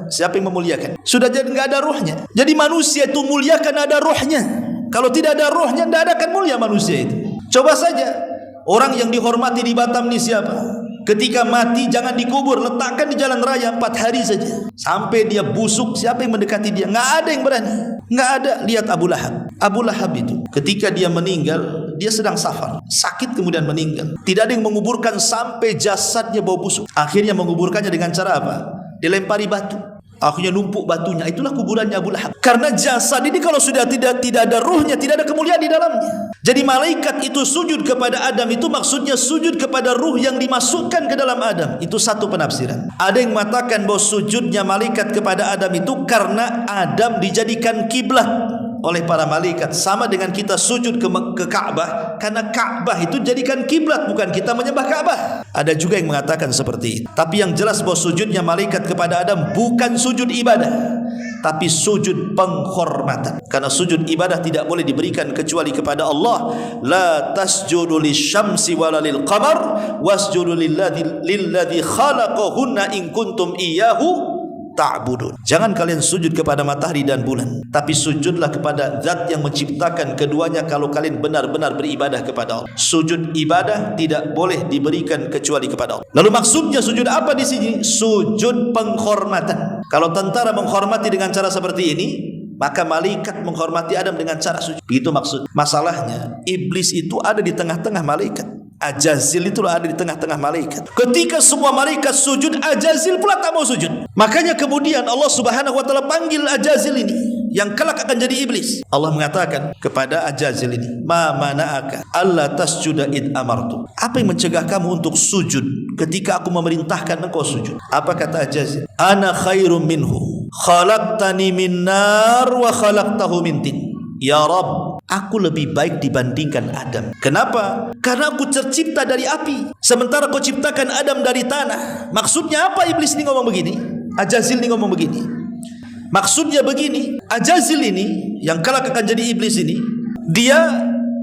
Siapa yang memuliakan? Sudah jadi nggak ada ruhnya. Jadi manusia itu mulia karena ada ruhnya. Kalau tidak ada ruhnya, tidak akan mulia manusia itu. Coba saja orang yang dihormati di Batam ini siapa? Ketika mati jangan dikubur, letakkan di jalan raya 4 hari saja. Sampai dia busuk, siapa yang mendekati dia? Nggak ada yang berani. Nggak ada. Lihat Abu Lahab. Abu Lahab itu ketika dia meninggal, dia sedang safar, sakit kemudian meninggal. Tidak ada yang menguburkan sampai jasadnya bau busuk. Akhirnya menguburkannya dengan cara apa? Dilempari batu. Akhirnya numpuk batunya. Itulah kuburannya Abu Lahab. Karena jasad ini kalau sudah tidak ada ruhnya, tidak ada kemuliaan di dalamnya. Jadi malaikat itu sujud kepada Adam, itu maksudnya sujud kepada ruh yang dimasukkan ke dalam Adam. Itu satu penafsiran. Ada yang mengatakan bahwa sujudnya malaikat kepada Adam itu karena Adam dijadikan kiblat oleh para malaikat, sama dengan kita sujud ke Ka'bah karena Ka'bah itu jadikan kiblat, bukan kita menyembah Ka'bah. Ada juga yang mengatakan seperti itu. Tapi yang jelas bahwa sujudnya malaikat kepada Adam bukan sujud ibadah, tapi sujud penghormatan. Karena sujud ibadah tidak boleh diberikan kecuali kepada Allah. La tasjudu lisyamsi wala lil qamar wasjudu lilladzi khalaqahunna in kuntum iyyahu ta'budun. Jangan kalian sujud kepada matahari dan bulan, tapi sujudlah kepada zat yang menciptakan keduanya kalau kalian benar-benar beribadah kepada Allah. Sujud ibadah tidak boleh diberikan kecuali kepada Allah. Lalu maksudnya sujud apa di sini? Sujud penghormatan. Kalau tentara menghormati dengan cara seperti ini, maka malaikat menghormati Adam dengan cara sujud. Begitu maksud. Masalahnya iblis itu ada di tengah-tengah malaikat. Ajazil itu ada di tengah-tengah malaikat. Ketika semua malaikat sujud, Ajazil pula tak mau sujud. Makanya kemudian Allah Subhanahu wa taala panggil Ajazil ini yang kelak akan jadi iblis. Allah mengatakan kepada Ajazil ini, "Ma mana'aka alla tasjuda id amartu." Apa yang mencegah kamu untuk sujud ketika aku memerintahkan engkau sujud? Apa kata Ajazil? "Ana khairum minhu. Khalaqtani min nar wa khalaqtahu min tin." Ya Rabb, aku lebih baik dibandingkan Adam. Kenapa? Karena aku tercipta dari api, sementara kau ciptakan Adam dari tanah. Maksudnya apa iblis ini ngomong begini? Ajazil ini ngomong begini. Maksudnya begini, Ajazil ini yang kelak akan jadi iblis ini, dia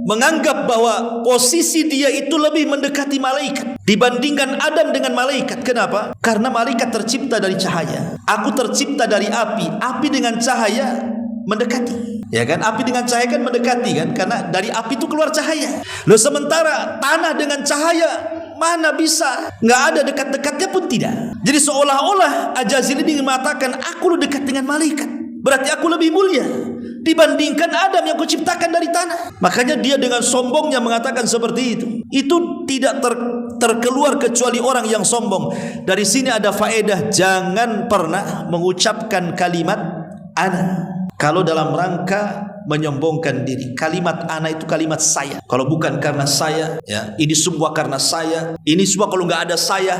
menganggap bahwa posisi dia itu lebih mendekati malaikat dibandingkan Adam dengan malaikat. Kenapa? Karena malaikat tercipta dari cahaya. Aku tercipta dari api. Api dengan cahaya mendekati. Ya kan, api dengan cahaya kan mendekati kan, karena dari api itu keluar cahaya. Loh, sementara tanah dengan cahaya mana bisa, nggak ada dekat-dekatnya pun tidak. Jadi seolah-olah Ajazil ini mengatakan aku lebih dekat dengan malaikat, berarti aku lebih mulia dibandingkan Adam yang kuciptakan dari tanah. Makanya dia dengan sombongnya mengatakan seperti itu. Itu tidak terkeluar kecuali orang yang sombong. Dari sini ada faedah, jangan pernah mengucapkan kalimat ana kalau dalam rangka menyombongkan diri. Kalimat ana itu kalimat saya. Kalau bukan karena saya, ya, ini semua karena saya. Ini semua kalau nggak ada saya,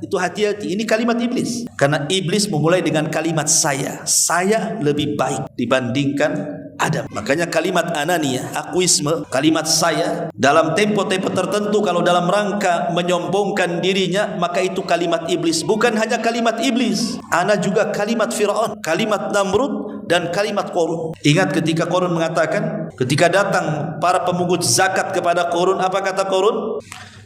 itu hati-hati. Ini kalimat iblis. Karena iblis memulai dengan kalimat saya. Saya lebih baik dibandingkan Adam. Makanya kalimat ananiyah, akuisme, kalimat saya dalam tempo-tempo tertentu kalau dalam rangka menyombongkan dirinya, maka itu kalimat iblis. Bukan hanya kalimat iblis, ana juga kalimat Fir'aun, kalimat Namrud, dan kalimat Qarun. Ingat ketika Qarun mengatakan, ketika datang para pemungut zakat kepada Qarun, apa kata Qarun?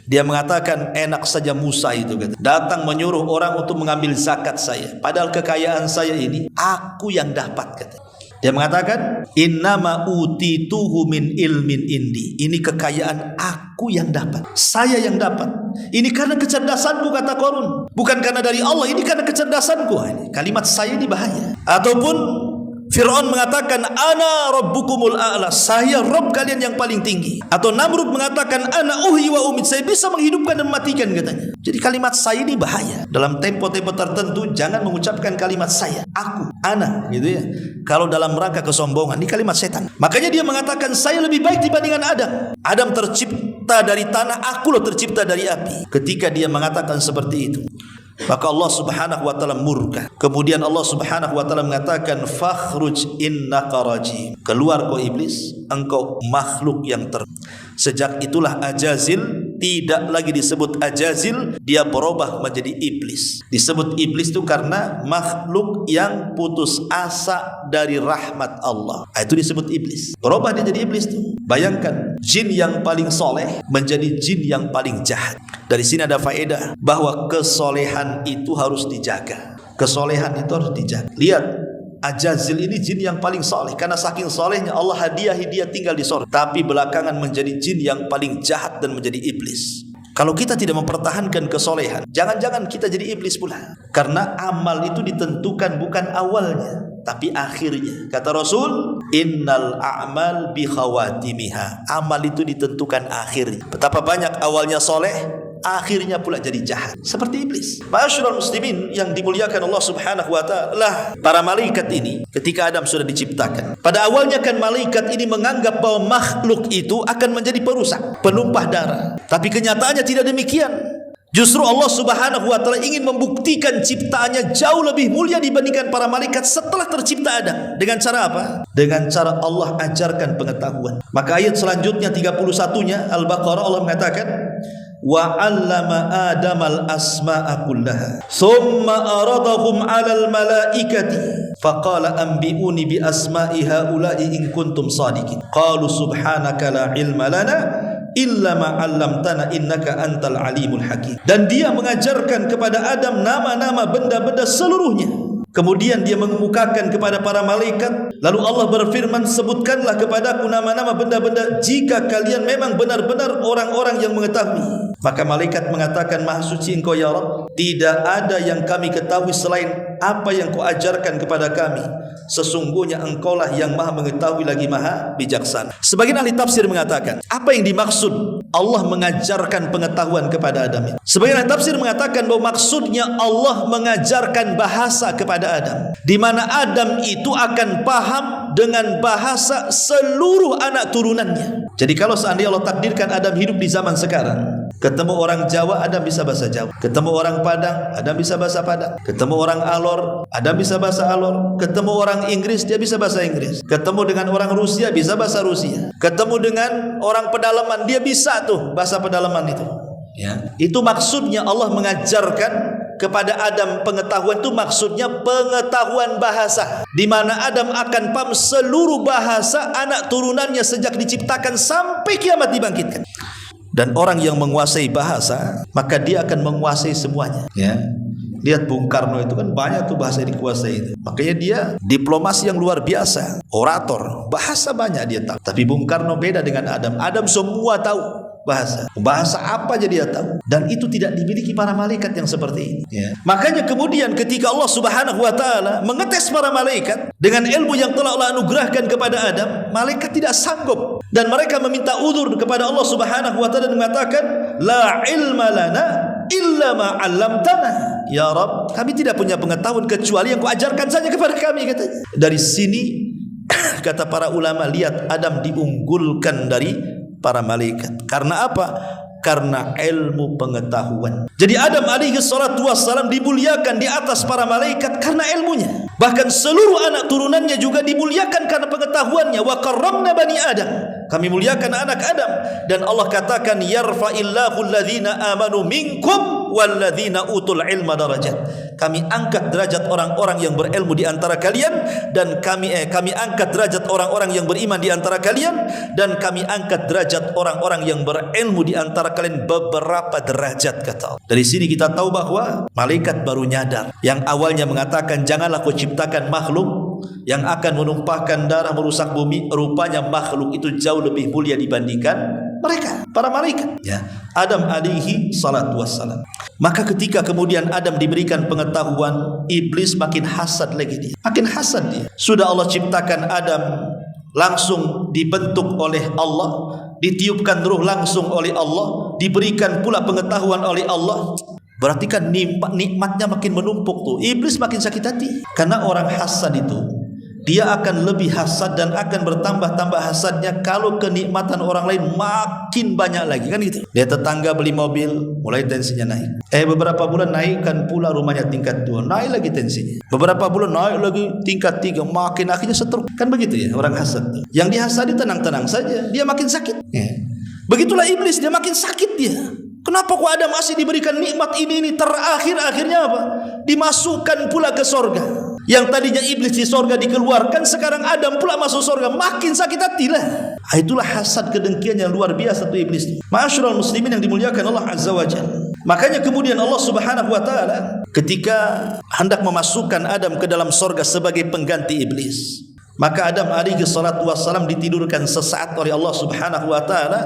Dia mengatakan, enak saja Musa itu, kata, datang menyuruh orang untuk mengambil zakat saya, padahal kekayaan saya ini aku yang dapat, kata. Dia mengatakan, innama utituhu min ilmin indi. Ini kekayaan aku yang dapat, saya yang dapat. Ini karena kecerdasanku, kata Qarun. Bukan karena dari Allah, ini karena kecerdasanku. Ini kalimat saya ini bahaya. Ataupun Fir'aun mengatakan, ana rabbukumul a'la, saya Rabb kalian yang paling tinggi. Atau Namrud mengatakan, ana uhyi wa umit, saya bisa menghidupkan dan mematikan, katanya. Jadi kalimat saya ini bahaya. Dalam tempo-tempo tertentu jangan mengucapkan kalimat saya, aku, ana, gitu ya. Kalau dalam rangka kesombongan, ini kalimat setan. Makanya dia mengatakan, saya lebih baik dibandingkan Adam. Adam tercipta dari tanah, aku loh tercipta dari api. Ketika dia mengatakan seperti itu, maka Allah Subhanahu wa taala murka. Kemudian Allah Subhanahu wa taala mengatakan, fakhruj innaka rajim. Keluar kau iblis, engkau makhluk yang Sejak itulah Ajazil tidak lagi disebut Ajazil, dia berubah menjadi iblis. Disebut iblis itu karena makhluk yang putus asa dari rahmat Allah. Itu disebut iblis. Berubah dia jadi iblis tuh. Bayangkan, jin yang paling soleh menjadi jin yang paling jahat. Dari sini ada faedah bahwa kesolehan itu harus dijaga. Kesolehan itu harus dijaga. Lihat, Ajazil ini jin yang paling soleh. Karena saking solehnya Allah hadiahi dia tinggal di surga. Tapi belakangan menjadi jin yang paling jahat dan menjadi iblis. Kalau kita tidak mempertahankan kesolehan, jangan-jangan kita jadi iblis pula. Karena amal itu ditentukan bukan awalnya, tapi akhirnya. Kata Rasul, innal a'mal bi khawatimiha. Amal itu ditentukan akhirnya. Betapa banyak awalnya soleh, akhirnya pula jadi jahat, seperti iblis. Ma'asyiral muslimin yang dimuliakan Allah Subhanahu wa taala, para malaikat ini ketika Adam sudah diciptakan, pada awalnya kan malaikat ini menganggap bahwa makhluk itu akan menjadi perusak, penumpah darah. Tapi kenyataannya tidak demikian. Justru Allah Subhanahu wa taala ingin membuktikan ciptaannya jauh lebih mulia dibandingkan para malaikat setelah tercipta Adam. Dengan cara apa? Dengan cara Allah ajarkan pengetahuan. Maka ayat selanjutnya 31-nya Al-Baqarah, Allah mengatakan, wa 'allama Adamal asma'a kullaha thumma aradahum 'alal malaikati faqala anbi'uni bi asma'i haula'i in kuntum shadiqin qalu subhanaka la ilma lana illa ma 'allamtana innaka antal alimul hakim. Dan dia mengajarkan kepada Adam nama-nama benda-benda seluruhnya. Kemudian dia mengemukakan kepada para malaikat. Lalu Allah berfirman, sebutkanlah kepadaku nama-nama benda-benda jika kalian memang benar-benar orang-orang yang mengetahui. Maka malaikat mengatakan, maha suci engkau ya Rabb, tidak ada yang kami ketahui selain apa yang kau ajarkan kepada kami. Sesungguhnya engkaulah yang maha mengetahui lagi maha bijaksana. Sebagian ahli tafsir mengatakan, apa yang dimaksud Allah mengajarkan pengetahuan kepada Adam? Sebagian ahli tafsir mengatakan bahwa maksudnya Allah mengajarkan bahasa kepada Adam, di mana Adam itu akan paham dengan bahasa seluruh anak turunannya. Jadi kalau seandainya Allah takdirkan Adam hidup di zaman sekarang, ketemu orang Jawa, Adam bisa bahasa Jawa. Ketemu orang Padang, Adam bisa bahasa Padang. Ketemu orang Alor, Adam bisa bahasa Alor. Ketemu orang Inggris, dia bisa bahasa Inggris. Ketemu dengan orang Rusia, bisa bahasa Rusia. Ketemu dengan orang pedalaman, dia bisa tuh bahasa pedalaman itu. Ya, itu maksudnya Allah mengajarkan kepada Adam pengetahuan, itu maksudnya pengetahuan bahasa, di mana Adam akan paham seluruh bahasa anak turunannya sejak diciptakan sampai kiamat dibangkitkan. Dan orang yang menguasai bahasa, maka dia akan menguasai semuanya. Ya, lihat Bung Karno itu kan banyak tuh bahasa yang dikuasai itu. Makanya dia diplomasi yang luar biasa, orator, bahasa banyak dia tahu. Tapi Bung Karno beda dengan Adam. Adam semua tahu bahasa apa aja dia tahu, dan itu tidak dimiliki para malaikat yang seperti ini. Ya. Makanya kemudian ketika Allah Subhanahu wa taala mengetes para malaikat dengan ilmu yang telah Allah anugerahkan kepada Adam, malaikat tidak sanggup dan mereka meminta udzur kepada Allah Subhanahu wa taala dan mengatakan, la ilma lana illa ma 'allamtana. Ya Rabb, kami tidak punya pengetahuan kecuali yang kau ajarkan saja kepada kami, katanya. Dari sini Kata para ulama, lihat Adam diunggulkan dari para malaikat. Karena apa? Karena ilmu pengetahuan. Jadi Adam alaihi salatu wassalam dimuliakan di atas para malaikat karena ilmunya. Bahkan seluruh anak turunannya juga dimuliakan karena pengetahuannya. Wa karramna bani Adam. Kami muliakan anak Adam. Dan Allah katakan, yarfa'illahu alladhina amanu minkum walladzina utul ilma darajat. Kami angkat derajat orang-orang yang berilmu di antara kalian, dan kami angkat derajat orang-orang yang beriman di antara kalian, dan kami angkat derajat orang-orang yang berilmu di antara kalian beberapa derajat, kata Allah. Dari sini kita tahu bahwa malaikat baru nyadar. Yang awalnya mengatakan janganlah kau ciptakan makhluk yang akan menumpahkan darah, merusak bumi. Rupanya makhluk itu jauh lebih mulia dibandingkan mereka, para malaikat, ya. Adam alaihi salatu wassalam. Maka ketika kemudian Adam diberikan pengetahuan, iblis makin hasad lagi dia. Makin hasad dia. Sudah Allah ciptakan Adam, langsung dibentuk oleh Allah, ditiupkan ruh langsung oleh Allah, diberikan pula pengetahuan oleh Allah. Berarti kan nikmatnya makin menumpuk tuh. Iblis makin sakit hati. Karena orang hasad itu, dia akan lebih hasad dan akan bertambah-tambah hasadnya kalau kenikmatan orang lain makin banyak lagi, kan gitu. Dia tetangga beli mobil, mulai tensinya naik. Beberapa bulan naikkan pula rumahnya tingkat 2, naik lagi tensinya. Beberapa bulan naik lagi tingkat 3, makin akhirnya setruk. Kan begitu ya orang hasad. Yang dihasadi tenang-tenang saja, dia makin sakit. Ya. Begitulah iblis, dia makin sakit dia. Kenapa kok Adam masih diberikan nikmat ini terakhir akhirnya apa? Dimasukkan pula ke sorga. Yang tadinya iblis di sorga dikeluarkan, sekarang Adam pula masuk sorga, makin sakit hati lah. Itulah hasad kedengkian yang luar biasa tuh iblis. Ma'asyiral muslimin yang dimuliakan Allah Azza wa Jalla. Makanya kemudian Allah Subhanahu wa taala ketika hendak memasukkan Adam ke dalam sorga sebagai pengganti iblis, maka Adam alaihi salatu wassalam ditidurkan sesaat oleh Allah Subhanahu wa taala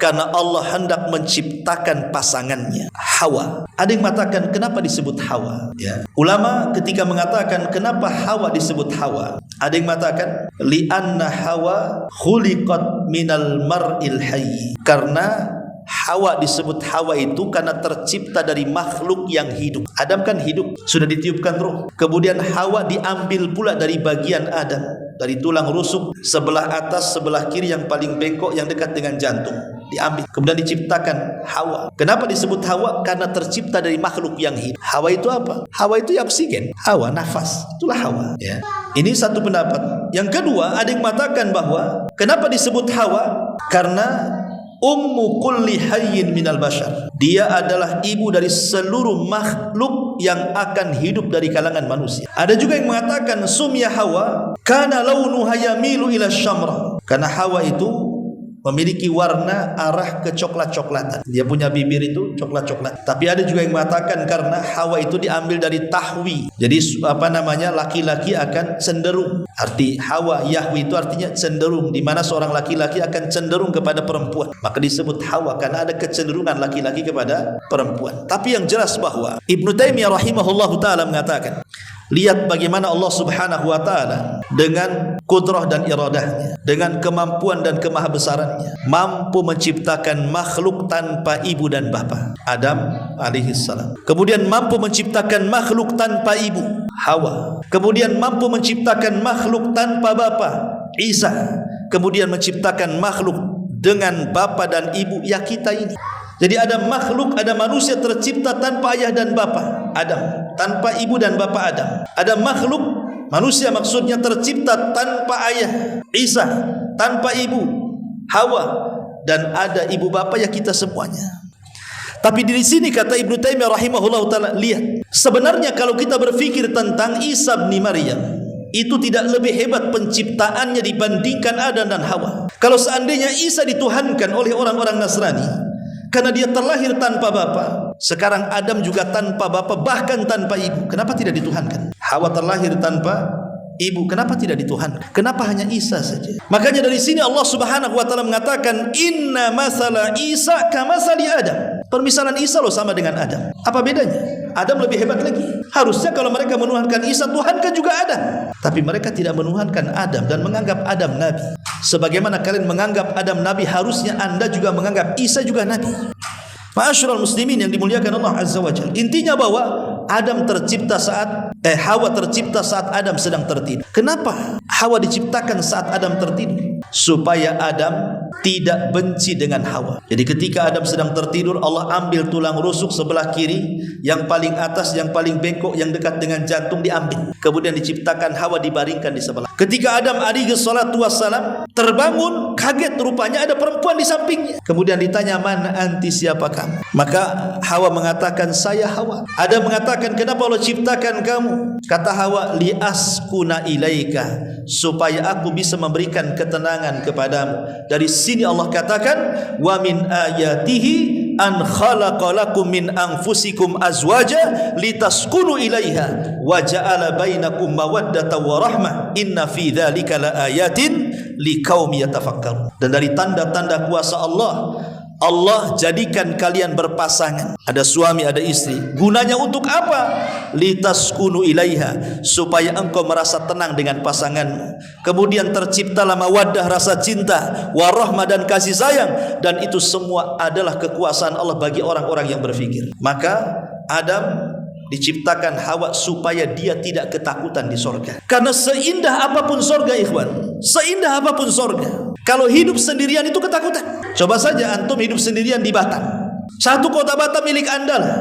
karena Allah hendak menciptakan pasangannya, Hawa. Ada yang mengatakan kenapa disebut Hawa, ya. Ulama ketika mengatakan kenapa Hawa disebut Hawa, ada yang mengatakan li'anna Hawa khuliqat minal mar'il hayy. Karena Hawa disebut Hawa itu karena tercipta dari makhluk yang hidup. Adam kan hidup, sudah ditiupkan ruh. Kemudian Hawa diambil pula dari bagian Adam, dari tulang rusuk sebelah atas, sebelah kiri yang paling bengkok yang dekat dengan jantung. Diambil, kemudian diciptakan Hawa. Kenapa disebut Hawa? Karena tercipta dari makhluk yang hidup. Hawa itu apa? Hawa itu ya oksigen. Hawa nafas, itulah Hawa, ya. Ini satu pendapat. Yang kedua, ada yang mengatakan bahwa kenapa disebut Hawa? Karena ummu kulli hayyin minal bashar. Dia adalah ibu dari seluruh makhluk yang akan hidup dari kalangan manusia. Ada juga yang mengatakan sumya Hawa kana launuha yamilu ila syamra. Karena Hawa itu memiliki warna arah ke coklat-coklatan. Dia punya bibir itu coklat-coklat. Tapi ada juga yang mengatakan karena Hawa itu diambil dari tahwi. Jadi laki-laki akan cenderung. Arti Hawa Yahwi itu artinya cenderung, di mana seorang laki-laki akan cenderung kepada perempuan. Maka disebut Hawa karena ada kecenderungan laki-laki kepada perempuan. Tapi yang jelas bahwa Ibnu Taimiyah rahimahullahu taala mengatakan, lihat bagaimana Allah Subhanahu wa taala dengan kudrah dan iradahnya, dengan kemampuan dan kemahabesarannya, mampu menciptakan makhluk tanpa ibu dan bapa, Adam alaihi salam. Kemudian mampu menciptakan makhluk tanpa ibu, Hawa. Kemudian mampu menciptakan makhluk tanpa bapa, Isa. Kemudian menciptakan makhluk dengan bapa dan ibu, ya kita ini. Jadi ada makhluk, ada manusia tercipta tanpa ayah dan bapa, Adam, tanpa ibu dan bapa Adam. Ada makhluk, manusia maksudnya tercipta tanpa ayah, Isa, tanpa ibu, Hawa, dan ada ibu bapa ya kita semuanya. Tapi di sini kata Ibnu Taimiyah rahimahullah taala, lihat, sebenarnya kalau kita berpikir tentang Isa bin Maryam, itu tidak lebih hebat penciptaannya dibandingkan Adam dan Hawa. Kalau seandainya Isa dituhankan oleh orang-orang Nasrani karena dia terlahir tanpa bapa, sekarang Adam juga tanpa bapa, bahkan tanpa ibu, kenapa tidak dituhankan? Hawa terlahir tanpa ibu, kenapa tidak dituhankan? Kenapa hanya Isa saja? Makanya dari sini Allah Subhanahu wa taala mengatakan inna masala Isa kamasali Adam. Permisalan Isa loh sama dengan Adam. Apa bedanya? Adam lebih hebat lagi. Harusnya kalau mereka menuhankan Isa, tuhankan juga Adam. Tapi mereka tidak menuhankan Adam dan menganggap Adam nabi. Sebagaimana kalian menganggap Adam nabi, harusnya Anda juga menganggap Isa juga nabi. Ma'asyiral muslimin yang dimuliakan Allah Azza wa Jalla. Intinya bahwa Adam tercipta saat Hawa tercipta saat Adam sedang tertidur. Kenapa Hawa diciptakan saat Adam tertidur? Supaya Adam tidak benci dengan Hawa. Jadi ketika Adam sedang tertidur, Allah ambil tulang rusuk sebelah kiri, yang paling atas, yang paling bengkok, yang dekat dengan jantung diambil. Kemudian diciptakan Hawa dibaringkan di sebelah. Ketika Adam alaihi salatu wassalam terbangun, kaget rupanya ada perempuan di sampingnya. Kemudian ditanya, "Man anti, siapa kamu?" Maka Hawa mengatakan, "Saya Hawa." Adam mengatakan, "Kenapa Allah ciptakan kamu?" Kata Hawa, "Liaskuna ilaika," supaya aku bisa memberikan ketenangan kepadamu. Dari sini Allah katakan, "Wa min ayatihi an khalaqalakum min anfusikum azwaja litaskunu ilaiha wa ja'ala bainakum mawaddatan wa rahmah inna fi dzalika laayatin liqaumin yatafakkarun." Dan dari tanda-tanda kuasa Allah jadikan kalian berpasangan. Ada suami, ada istri. Gunanya untuk apa? Litaskunu ilaiha, supaya engkau merasa tenang dengan pasanganmu. Kemudian terciptalah mawaddah, rasa cinta, warahmah, dan kasih sayang. Dan itu semua adalah kekuasaan Allah bagi orang-orang yang berfikir. Maka Adam diciptakan Hawa supaya dia tidak ketakutan di sorga. Karena seindah apapun sorga, ikhwan, seindah apapun sorga, kalau hidup sendirian itu ketakutan. Coba saja antum hidup sendirian di Batam. Satu kota Batam milik anda lah,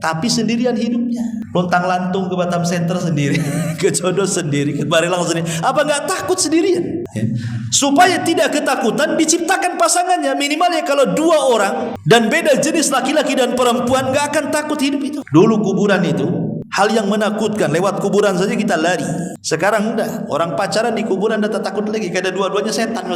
tapi sendirian hidupnya. Lontang lantung ke Batam Center sendiri, ke Jodoh sendiri, ke Barelang sendiri. Apa nggak takut sendirian? Ya. Supaya tidak ketakutan, diciptakan pasangannya. Minimalnya kalau 2 orang dan beda jenis laki-laki dan perempuan, nggak akan takut hidup itu. Dulu kuburan itu hal yang menakutkan. Lewat kuburan saja kita lari. Sekarang enggak. Orang pacaran di kuburan udah takut lagi, karena dua-duanya setan.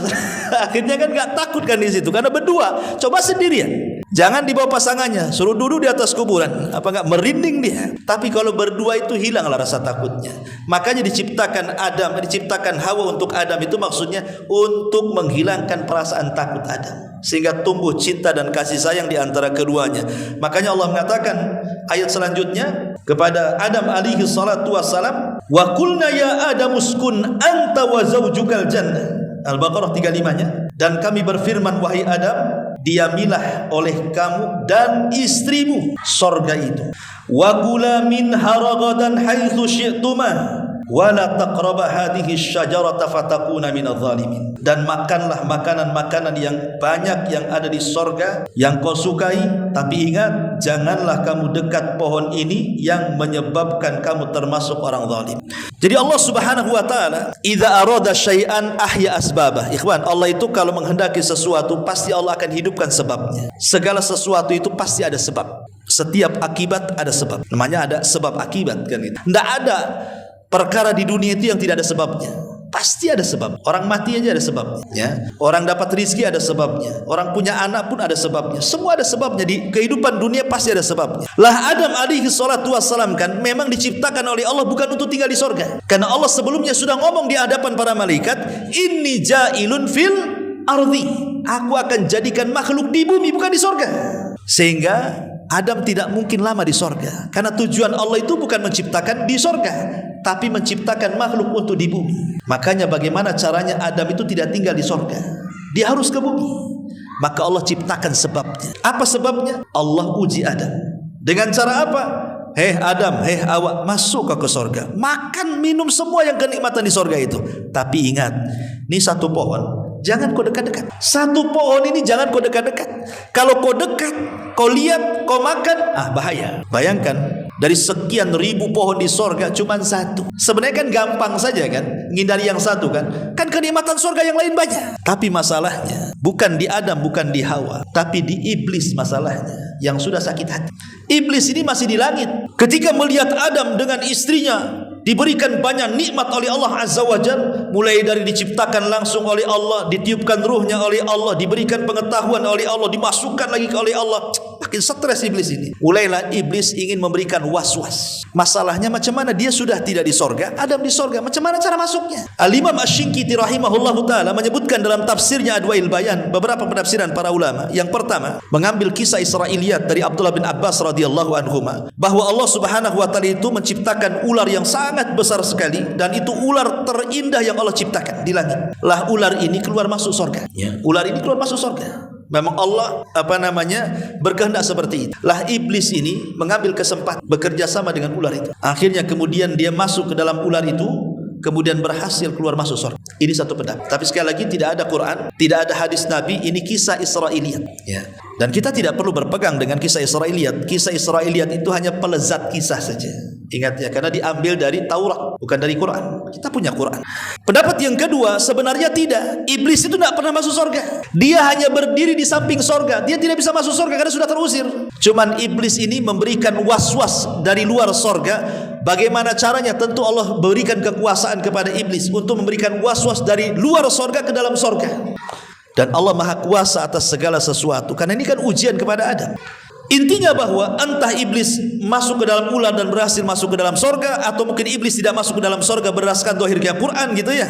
Akhirnya kan nggak takut kan di situ, karena berdua. Coba sendirian. Jangan dibawa pasangannya, suruh duduk di atas kuburan. Apa enggak merinding dia? Tapi kalau berdua itu hilanglah rasa takutnya. Makanya diciptakan Hawa untuk Adam, itu maksudnya untuk menghilangkan perasaan takut Adam, sehingga tumbuh cinta dan kasih sayang di antara keduanya. Makanya Allah mengatakan ayat selanjutnya kepada Adam alaihi salatu wassalam, "Wa qulna ya Adam uskun anta wa zawjukal jannah." Al-Baqarah 35-nya. Dan kami berfirman, wahai Adam, diamilah oleh kamu dan istrimu sorga itu. Wa kula minha ragadan haitsu syi'tuma wa la taqraba hadhihi syajarata fatakuna minadh dhalimin. Dan makanlah makanan-makanan yang banyak yang ada di sorga yang kau sukai, tapi ingat, janganlah kamu dekat pohon ini yang menyebabkan kamu termasuk orang zalim. Jadi Allah Subhanahu wa taala idza arada syai'an ahya asbabah. Ikhwan, Allah itu kalau menghendaki sesuatu pasti Allah akan hidupkan sebabnya. Segala sesuatu itu pasti ada sebab. Setiap akibat ada sebab. Namanya ada sebab akibat kan itu. Enggak ada perkara di dunia itu yang tidak ada sebabnya. Pasti ada sebab. Orang mati aja ada sebabnya, ya. Orang dapat rezeki ada sebabnya. Orang punya anak pun ada sebabnya. Semua ada sebabnya. Di kehidupan dunia pasti ada sebabnya. Lah Adam alaihi salatu wassalam kan memang diciptakan oleh Allah bukan untuk tinggal di sorga. Karena Allah sebelumnya sudah ngomong di hadapan para malaikat, "Inni ja'ilun fil ardi." Aku akan jadikan makhluk di bumi, bukan di sorga. Sehingga Adam tidak mungkin lama di sorga. Karena tujuan Allah itu bukan menciptakan di sorga, tapi menciptakan makhluk untuk di bumi. Makanya bagaimana caranya Adam itu tidak tinggal di sorga? Dia harus ke bumi. Maka Allah ciptakan sebabnya. Apa sebabnya? Allah uji Adam. Dengan cara apa? Hei Adam, hei Hawa, masuk ke sorga. Makan, minum semua yang kenikmatan di sorga itu. Tapi ingat, ini satu pohon, jangan kau dekat-dekat. Satu pohon ini jangan kau dekat-dekat. Kalau kau dekat, kau lihat, kau makan, bahaya. Bayangkan, dari sekian ribu pohon di sorga cuma satu. Sebenarnya kan gampang saja kan, menghindari yang satu kan. Kan kenikmatan sorga yang lain banyak. Tapi masalahnya bukan di Adam, bukan di Hawa, tapi di iblis masalahnya, yang sudah sakit hati. Iblis ini masih di langit. Ketika melihat Adam dengan istrinya diberikan banyak nikmat oleh Allah Azza wa Jalla, mulai dari diciptakan langsung oleh Allah, ditiupkan ruhnya oleh Allah, diberikan pengetahuan oleh Allah, dimasukkan lagi oleh Allah. Makin stres iblis ini. Mulailah iblis ingin memberikan was-was. Masalahnya macam mana dia sudah tidak di sorga, Adam di sorga, macam mana cara masuknya? Al-Imam Asy-Syinkiti rahimahullahu ta'ala menyebutkan dalam tafsirnya Adwail Bayan beberapa penafsiran para ulama. Yang pertama, mengambil kisah Israiliyat dari Abdullah bin Abbas radhiyallahu anhuma, bahwa Allah Subhanahu wa ta'ala itu menciptakan ular yang sangat besar sekali, dan itu ular terindah yang Allah ciptakan di langit. Lah ular ini keluar masuk sorga, ya. Ular ini keluar masuk sorga. Memang Allah berkehendak seperti itu. Lah iblis ini mengambil kesempatan bekerja sama dengan ular itu. Akhirnya kemudian dia masuk ke dalam ular itu, kemudian berhasil keluar masuk surga. Ini satu pendapat. Tapi sekali lagi tidak ada Quran, tidak ada hadis Nabi, ini kisah Israiliyat. Ya. Dan kita tidak perlu berpegang dengan kisah Israiliyat. Kisah Israiliyat itu hanya pelezat kisah saja. Ingat ya, karena diambil dari Taurat, bukan dari Quran. Kita punya Quran. Pendapat yang kedua, sebenarnya tidak. Iblis itu tidak pernah masuk surga. Dia hanya berdiri di samping surga. Dia tidak bisa masuk surga karena sudah terusir. Cuman iblis ini memberikan was-was dari luar surga. Bagaimana caranya? Tentu Allah berikan kekuasaan kepada iblis untuk memberikan was-was dari luar surga ke dalam surga. Dan Allah Maha Kuasa atas segala sesuatu. Karena ini kan ujian kepada Adam. Intinya bahwa entah iblis masuk ke dalam ular dan berhasil masuk ke dalam sorga, atau mungkin iblis tidak masuk ke dalam sorga berdasarkan zahir Quran gitu ya.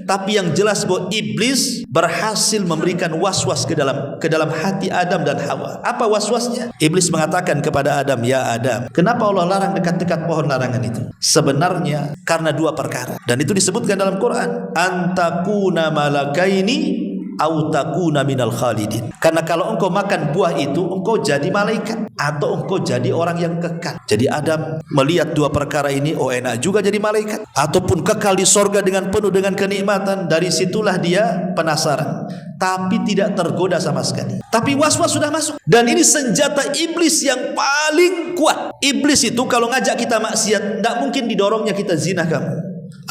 Tapi yang jelas bahwa iblis berhasil memberikan was-was ke dalam hati Adam dan Hawa. Apa was-wasnya? Iblis mengatakan kepada Adam, ya Adam, kenapa Allah larang dekat-dekat pohon larangan itu? Sebenarnya karena dua perkara. Dan itu disebutkan dalam Quran. Antakuna malakaini au takuna minal khalidin. Karena kalau engkau makan buah itu, engkau jadi malaikat atau engkau jadi orang yang kekal. Jadi Adam melihat dua perkara ini, oh enak juga jadi malaikat ataupun kekal di sorga dengan penuh dengan kenikmatan. Dari situlah dia penasaran, tapi tidak tergoda sama sekali. Tapi was-was sudah masuk. Dan ini senjata iblis yang paling kuat. Iblis itu kalau ngajak kita maksiat, tidak mungkin didorongnya kita zina kamu,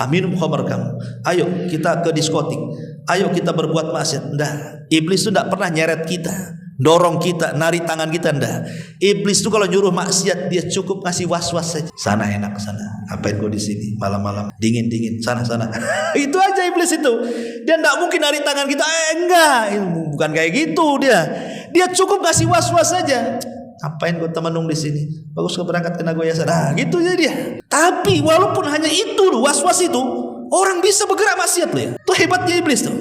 minum khamar kamu, ayo kita ke diskotik, ayo kita berbuat maksiat. Nggak. Iblis itu tidak pernah nyeret kita, dorong kita, narik tangan kita. Nggak. Iblis itu kalau nyuruh maksiat, dia cukup ngasih was-was saja. Sana enak, sana. Ngapain kau di sini malam-malam? Dingin-dingin, sana. Itu aja iblis itu. Dia tidak mungkin narik tangan kita. Enggak, bukan kayak gitu dia. Dia cukup ngasih was-was saja. Ngapain kau temenung di sini? Bagus kau berangkat ke Nagoya sana. Nah, gitu aja dia. Tapi walaupun hanya itu was-was itu, orang bisa bergerak maksiat loh ya. Itu hebatnya iblis tuh.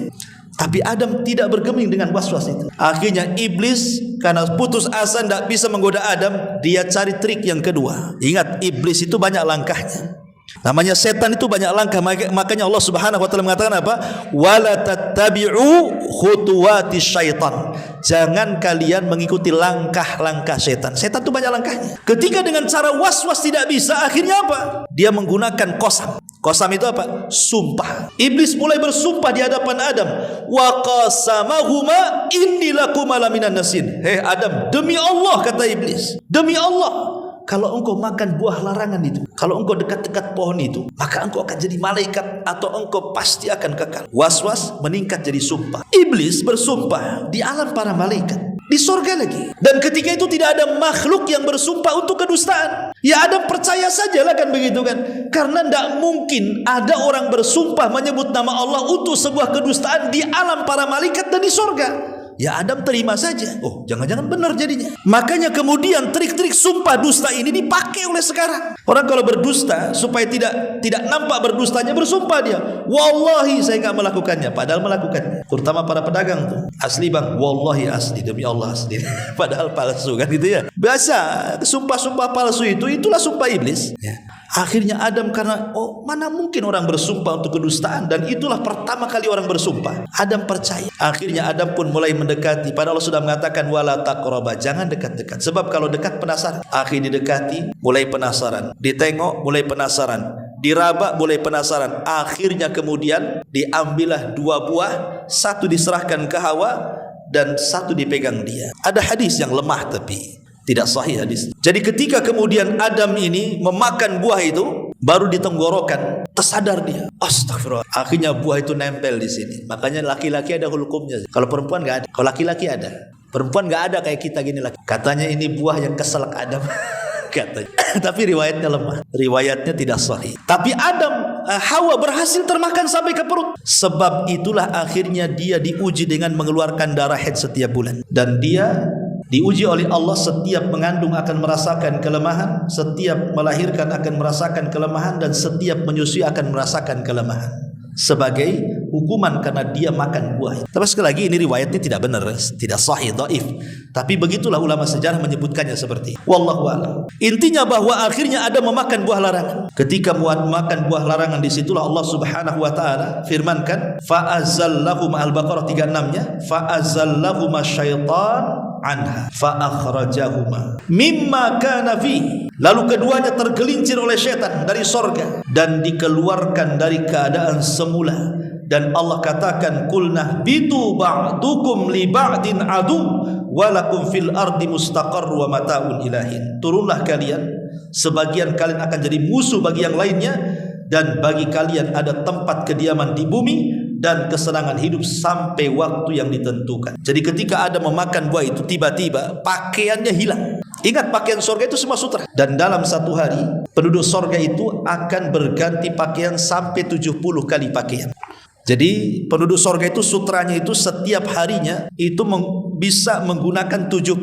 Tapi Adam tidak bergeming dengan was-was itu. Akhirnya iblis karena putus asa tidak bisa menggoda Adam, dia cari trik yang kedua. Ingat, iblis itu banyak langkahnya. Namanya setan itu banyak langkah. Makanya Allah Subhanahu wa taala mengatakan apa? Wala tattabi'u khutuwatis syaitan. Jangan kalian mengikuti langkah-langkah setan. Setan itu banyak langkahnya. Ketika dengan cara was-was tidak bisa, akhirnya apa? Dia menggunakan qasam. Qasam itu apa? Sumpah. Iblis mulai bersumpah di hadapan Adam. Wa qasamahuma inni lakuma laminan nasin. Hei Adam, demi Allah, kata iblis, demi Allah, kalau engkau makan buah larangan itu, kalau engkau dekat-dekat pohon itu, maka engkau akan jadi malaikat atau engkau pasti akan kekal. Was-was meningkat jadi sumpah. Iblis bersumpah di alam para malaikat, di sorga lagi. Dan ketika itu tidak ada makhluk yang bersumpah untuk kedustaan. Ya Adam percaya sajalah kan begitu kan. Karena tidak mungkin ada orang bersumpah menyebut nama Allah untuk sebuah kedustaan di alam para malaikat dan di sorga. Ya Adam terima saja. Oh, jangan-jangan benar jadinya. Makanya kemudian trik-trik sumpah dusta ini dipakai oleh sekarang. Orang kalau berdusta supaya tidak nampak berdustanya, bersumpah dia, wallahi saya enggak melakukannya, padahal melakukannya. Terutama para pedagang tuh. Asli bang, wallahi asli, demi Allah asli. Padahal palsu kan gitu ya. Biasa sumpah-sumpah palsu itulah sumpah iblis. Ya. Akhirnya Adam karena mana mungkin orang bersumpah untuk kedustaan, dan itulah pertama kali orang bersumpah. Adam percaya. Akhirnya Adam pun mulai mendekati. Padahal Allah sudah mengatakan wala taqraba, jangan dekat-dekat. Sebab kalau dekat penasaran. Akhirnya didekati, mulai penasaran. Ditengok, mulai penasaran. Diraba, mulai penasaran. Akhirnya kemudian diambillah dua buah, satu diserahkan ke Hawa dan satu dipegang dia. Ada hadis yang lemah tapi tidak sahih hadis. Jadi ketika kemudian Adam ini memakan buah itu, baru di tenggorokan tersadar dia. Astagfirullah. Akhirnya buah itu nempel di sini. Makanya laki-laki ada hukumnya. Kalau perempuan nggak ada. Kalau laki-laki ada. Perempuan nggak ada kayak kita gini laki. Katanya ini buah yang keselak Adam. Katanya. Tapi riwayatnya lemah. Riwayatnya tidak sahih. Tapi Adam, Hawa berhasil termakan sampai ke perut. Sebab itulah akhirnya dia diuji dengan mengeluarkan darah haid setiap bulan. Dan dia diuji oleh Allah, setiap mengandung akan merasakan kelemahan, setiap melahirkan akan merasakan kelemahan, dan setiap menyusui akan merasakan kelemahan. Sebagai hukuman karena dia makan buah. Tapi sekali lagi ini riwayatnya tidak benar, tidak sahih, dhaif. Tapi begitulah ulama sejarah menyebutkannya seperti itu. Wallahu a'lam. Intinya bahwa akhirnya Adam memakan buah larangan. Ketika makan buah larangan, disitulah Allah Subhanahu wa taala firmankan, fa'azallahuma, Al-Baqarah 36-nya, fa'azallahuma syaitan anha fa'akhrajahuma mimma kana fi. Lalu keduanya tergelincir oleh syaitan dari sorga dan dikeluarkan dari keadaan semula. Dan Allah katakan, qulna bitu ba'dukum li ba'din adu walakum fil ardi mustaqarr wa mata'un ilahin. Turunlah kalian, sebagian kalian akan jadi musuh bagi yang lainnya, dan bagi kalian ada tempat kediaman di bumi dan kesenangan hidup sampai waktu yang ditentukan. Jadi ketika Adam memakan buah itu, tiba-tiba pakaiannya hilang. Ingat, pakaian sorga itu semua sutra. Dan dalam satu hari penduduk sorga itu akan berganti pakaian sampai 70 kali pakaian. Jadi penduduk sorga itu sutranya itu setiap harinya itu bisa menggunakan 70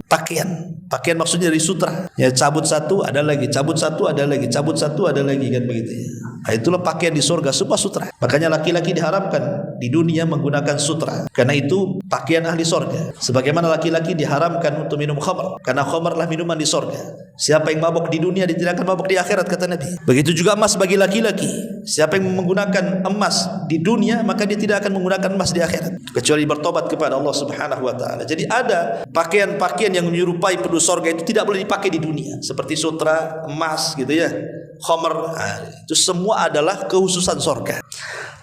pakaian. Pakaian maksudnya dari sutra. Ya, cabut satu ada lagi, cabut satu ada lagi, cabut satu ada lagi, kan begitu ya. Nah, itulah pakaian di sorga, semua sutra. Makanya laki-laki diharamkan di dunia menggunakan sutra, karena itu pakaian ahli sorga. Sebagaimana laki-laki diharamkan untuk minum khamr, karena khamrlah minuman di sorga. Siapa yang mabuk di dunia, dia tidak akan mabuk di akhirat, kata Nabi. Begitu juga emas bagi laki-laki. Siapa yang menggunakan emas di dunia, maka dia tidak akan menggunakan emas di akhirat, kecuali bertobat kepada Allah Subhanahu wa taala. Jadi ada pakaian-pakaian yang menyerupai penduduk sorga itu tidak boleh dipakai di dunia, seperti sutra, emas gitu ya, khamr. Nah, itu semua adalah kekhususan sorga.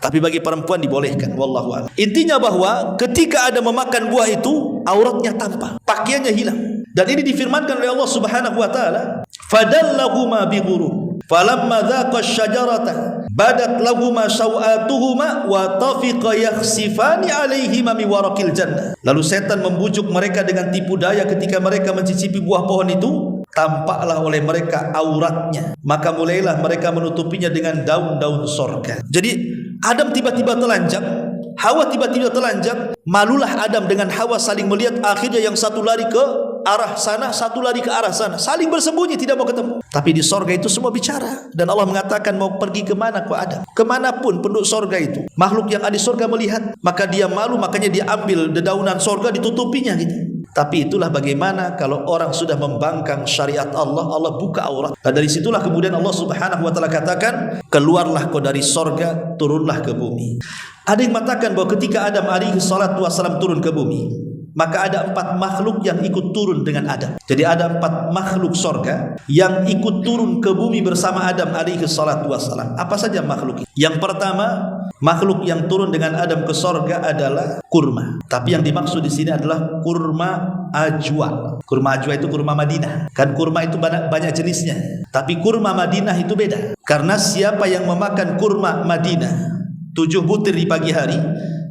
Tapi bagi perempuan dibolehkan. Wallahu a'lam. Intinya bahwa ketika ada memakan buah itu, auratnya tampak, pakaiannya hilang. Dan ini difirmankan oleh Allah Subhanahu wa taala, fadallahuma bighurur falamma dhaqa asy-syajarata badat lahuma sawatuhuma wa tafiqa yakhsifani alaihima min waraqil jannah. Lalu setan membujuk mereka dengan tipu daya ketika mereka mencicipi buah pohon itu, tampaklah oleh mereka auratnya, maka mulailah mereka menutupinya dengan daun-daun sorga. Jadi Adam tiba-tiba telanjang, Hawa tiba-tiba telanjang, malulah Adam dengan Hawa saling melihat. Akhirnya yang satu lari ke arah sana, satu lari ke arah sana, saling bersembunyi, tidak mau ketemu. Tapi di sorga itu semua bicara, dan Allah mengatakan, mau pergi kemana kau Adam? Kemanapun penduduk sorga itu, makhluk yang ada di sorga melihat, maka dia malu, makanya dia ambil dedaunan sorga, ditutupinya gitu. Tapi itulah bagaimana kalau orang sudah membangkang syariat Allah, Allah buka aurat. Dan dari situlah kemudian Allah Subhanahu wa taala katakan, keluarlah kau dari sorga, turunlah ke bumi. Ada yang mengatakan bahwa ketika Adam alaihi salatu wasallam turun ke bumi, maka ada 4 makhluk yang ikut turun dengan Adam. Jadi ada 4 makhluk sorga yang ikut turun ke bumi bersama Adam alaihi salatu wasallam. Apa saja makhluk itu? Yang pertama, makhluk yang turun dengan Adam ke sorga adalah kurma. Tapi yang dimaksud di sini adalah kurma ajwa. Kurma ajwa itu kurma Madinah. Kan kurma itu banyak jenisnya. Tapi kurma Madinah itu beda. Karena siapa yang memakan kurma Madinah 7 butir di pagi hari,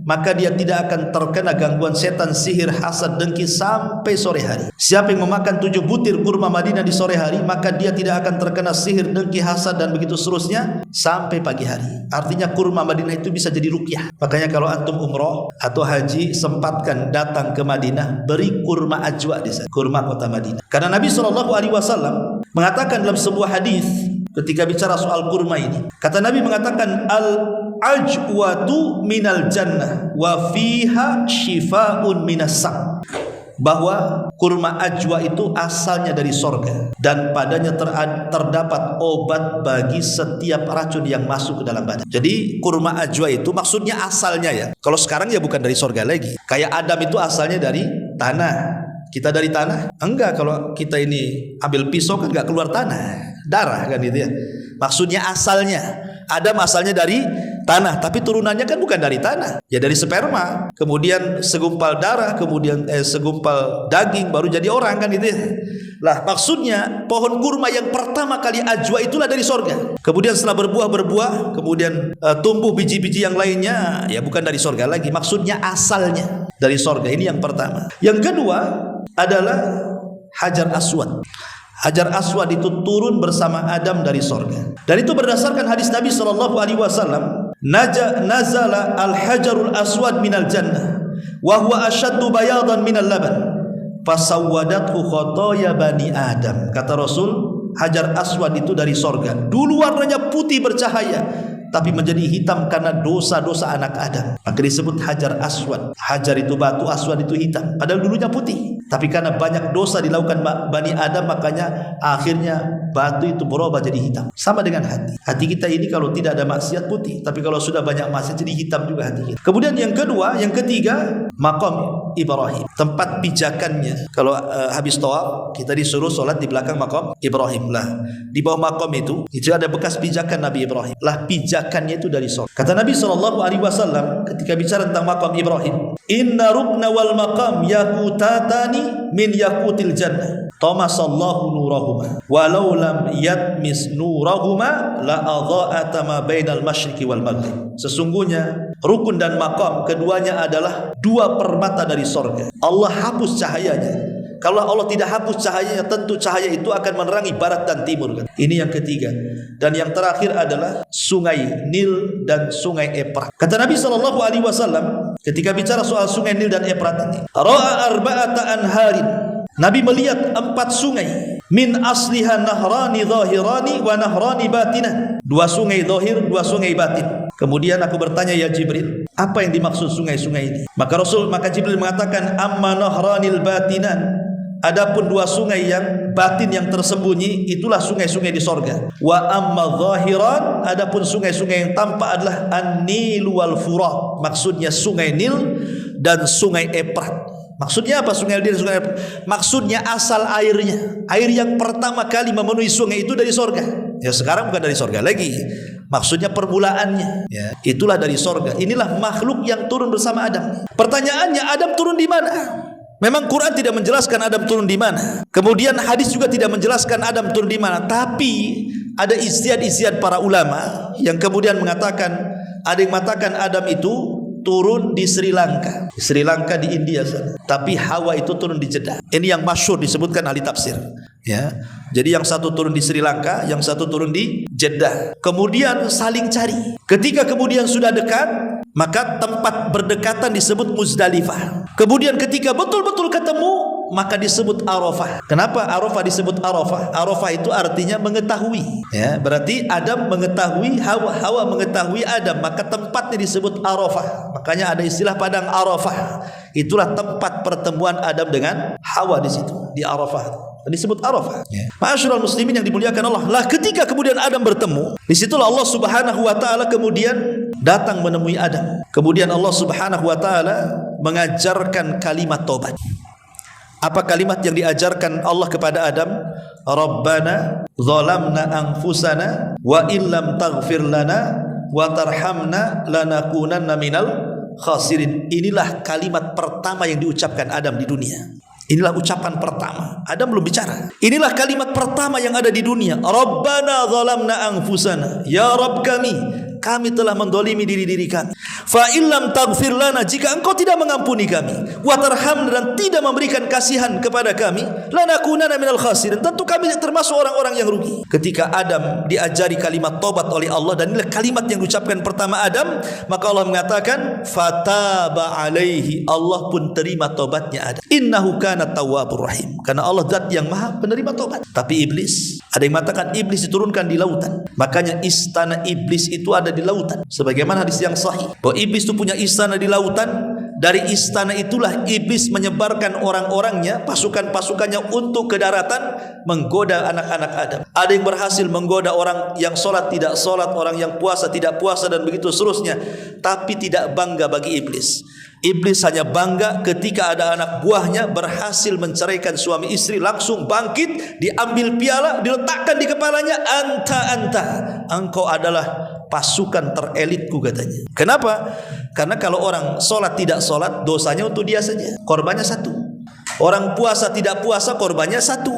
maka dia tidak akan terkena gangguan setan, sihir, hasad, dengki sampai sore hari. Siapa yang memakan 7 butir kurma Madinah di sore hari, maka dia tidak akan terkena sihir, dengki, hasad, dan begitu seterusnya sampai pagi hari. Artinya kurma Madinah itu bisa jadi ruqyah. Makanya kalau antum umroh atau haji, sempatkan datang ke Madinah, beri kurma ajwa di sana, kurma kota Madinah. Karena Nabi SAW mengatakan dalam sebuah hadis ketika bicara soal kurma ini, kata Nabi mengatakan, al-ajwatu minal jannah wa fiha shifaun minas sam, bahwa kurma ajwa itu asalnya dari sorga dan padanya terdapat obat bagi setiap racun yang masuk ke dalam badan. Jadi kurma ajwa itu maksudnya asalnya ya. Kalau sekarang ya bukan dari sorga lagi. Kayak Adam itu asalnya dari tanah. Kita dari tanah? Enggak, kalau kita ini ambil pisau kan enggak keluar tanah, darah kan gitu ya. Maksudnya asalnya, Adam asalnya dari tanah, tapi turunannya kan bukan dari tanah, ya dari sperma, kemudian segumpal darah, kemudian segumpal daging, baru jadi orang kan gitu ya. Lah maksudnya pohon kurma yang pertama kali ajwa itulah dari sorga. Kemudian setelah berbuah, kemudian tumbuh biji-biji yang lainnya, ya bukan dari sorga lagi. Maksudnya asalnya dari sorga. Ini yang pertama. Yang kedua adalah Hajar Aswad. Hajar Aswad itu turun bersama Adam dari sorga. Dan itu berdasarkan hadis Nabi SAW. Nazala al-hajarul aswad minal jannah wa huwa ashaddu bayadan minal laban fasawwadathu khotoya bani Adam. Kata Rasul, Hajar Aswad itu dari sorga. Dulu warnanya putih bercahaya, tapi menjadi hitam karena dosa-dosa anak Adam. Maka disebut Hajar Aswad. Hajar itu batu, aswad itu hitam. Padahal dulunya putih. Tapi karena banyak dosa dilakukan Bani Adam, makanya akhirnya batu itu berubah jadi hitam. Sama dengan hati. Hati kita ini kalau tidak ada maksiat putih, tapi kalau sudah banyak maksiat jadi hitam juga hati kita. Kemudian yang kedua, yang ketiga, maqam Ibrahim, tempat pijakannya. Kalau habis tawaf kita disuruh solat di belakang maqam Ibrahim lah. Di bawah maqam itu ada bekas pijakan Nabi Ibrahim. Lah pijakannya itu dari solat. Kata Nabi SAW ketika bicara tentang maqam Ibrahim, inna rukna wal maqam yakutatani min yakutil jannah. Tamasallahu nurahuma walau lam yatmis nurahuma la adha'ata ma bainal masyriqi wal maghrib. Sesungguhnya rukun dan maqam keduanya adalah dua permata dari sorga. Allah hapus cahayanya. Kalau Allah tidak hapus cahayanya, tentu cahaya itu akan menerangi barat dan timur. Ini yang ketiga. Dan yang terakhir adalah sungai Nil dan sungai Efrat. Kata Nabi SAW ketika bicara soal sungai Nil dan Efrat ini, ra'a arba'ata anharin. Nabi melihat 4 sungai. Min asliha nahrani zahirani wa nahrani batinan. 2 sungai zahir, 2 sungai batin. Kemudian aku bertanya, ya Jibril, apa yang dimaksud sungai-sungai ini? Maka Jibril mengatakan, amma nahranil batinan. Adapun 2 sungai yang batin yang tersembunyi, itulah sungai-sungai di sorga. Wa amma zahiran, adapun sungai-sungai yang tampak adalah an-Nil wal Furat. Maksudnya sungai Nil dan sungai Efrat. Maksudnya apa sungai Nil dan sungai Efrat? Maksudnya asal airnya. Air yang pertama kali memenuhi sungai itu dari sorga. Ya sekarang bukan dari sorga lagi. Maksudnya permulaannya. Ya, itulah dari sorga. Inilah makhluk yang turun bersama Adam. Pertanyaannya, Adam turun di mana? Memang Quran tidak menjelaskan Adam turun di mana. Kemudian hadis juga tidak menjelaskan Adam turun di mana. Tapi ada ijtihad para ulama yang kemudian mengatakan, ada yang mengatakan Adam itu turun di Sri Lanka. Sri Lanka di India sana. Tapi Hawa itu turun di Jeddah. Ini yang masyhur disebutkan ahli tafsir. Ya. Jadi yang satu turun di Sri Lanka, yang satu turun di Jeddah. Kemudian saling cari. Ketika kemudian sudah dekat, maka tempat berdekatan disebut Muzdalifah. Kemudian ketika betul-betul ketemu, maka disebut Arafah. Kenapa Arafah disebut Arafah? Arafah itu artinya mengetahui. Ya, berarti Adam mengetahui, Hawa mengetahui Adam, maka tempatnya disebut Arafah. Makanya ada istilah padang Arafah. Itulah tempat pertemuan Adam dengan Hawa di situ, di Arafah. Disebut Arafah. Ma'asyiral muslimin yang dimuliakan Allah. Lah ketika kemudian Adam bertemu, disitulah Allah Subhanahu wa taala kemudian datang menemui Adam. Kemudian Allah Subhanahu wa taala mengajarkan kalimat taubat. Apa kalimat yang diajarkan Allah kepada Adam? Rabbana zalamna anfusana wa illam taghfir lana wa tarhamna lanakunanna minal khasirin. Inilah kalimat pertama yang diucapkan Adam di dunia. Inilah ucapan pertama. Adam belum bicara. Inilah kalimat pertama yang ada di dunia. Rabbana zalamna anfusana. Ya Rabb kami telah mendolimi diri-diri kami. Fa illam taghfir lana, jika engkau tidak mengampuni kami, wa tarhamna, dan tidak memberikan kasihan kepada kami, lanakunanna minal khasirin, tentu kami termasuk orang-orang yang rugi. Ketika Adam diajari kalimat tobat oleh Allah, dan inilah kalimat yang diucapkan pertama Adam, maka Allah mengatakan fataba alaihi, Allah pun terima tobatnya Adam. Innahu kana tawwabur rahim, karena Allah zat yang maha penerima tobat. Tapi iblis, ada yang mengatakan iblis diturunkan di lautan. Makanya istana iblis itu ada di lautan. Sebagaimana hadis yang sahih bahwa iblis itu punya istana di lautan. Dari istana itulah iblis menyebarkan orang-orangnya, pasukan-pasukannya untuk ke daratan menggoda anak-anak Adam. Ada yang berhasil menggoda orang yang sholat tidak sholat, orang yang puasa tidak puasa, dan begitu seterusnya. Tapi tidak bangga bagi iblis. Iblis hanya bangga ketika ada anak buahnya berhasil menceraikan suami istri, langsung bangkit, diambil piala, diletakkan di kepalanya, anta, engkau adalah pasukan terelitku, katanya. Kenapa? Karena kalau orang sholat tidak sholat, dosanya untuk dia saja, korbannya satu. Orang puasa tidak puasa, korbannya satu.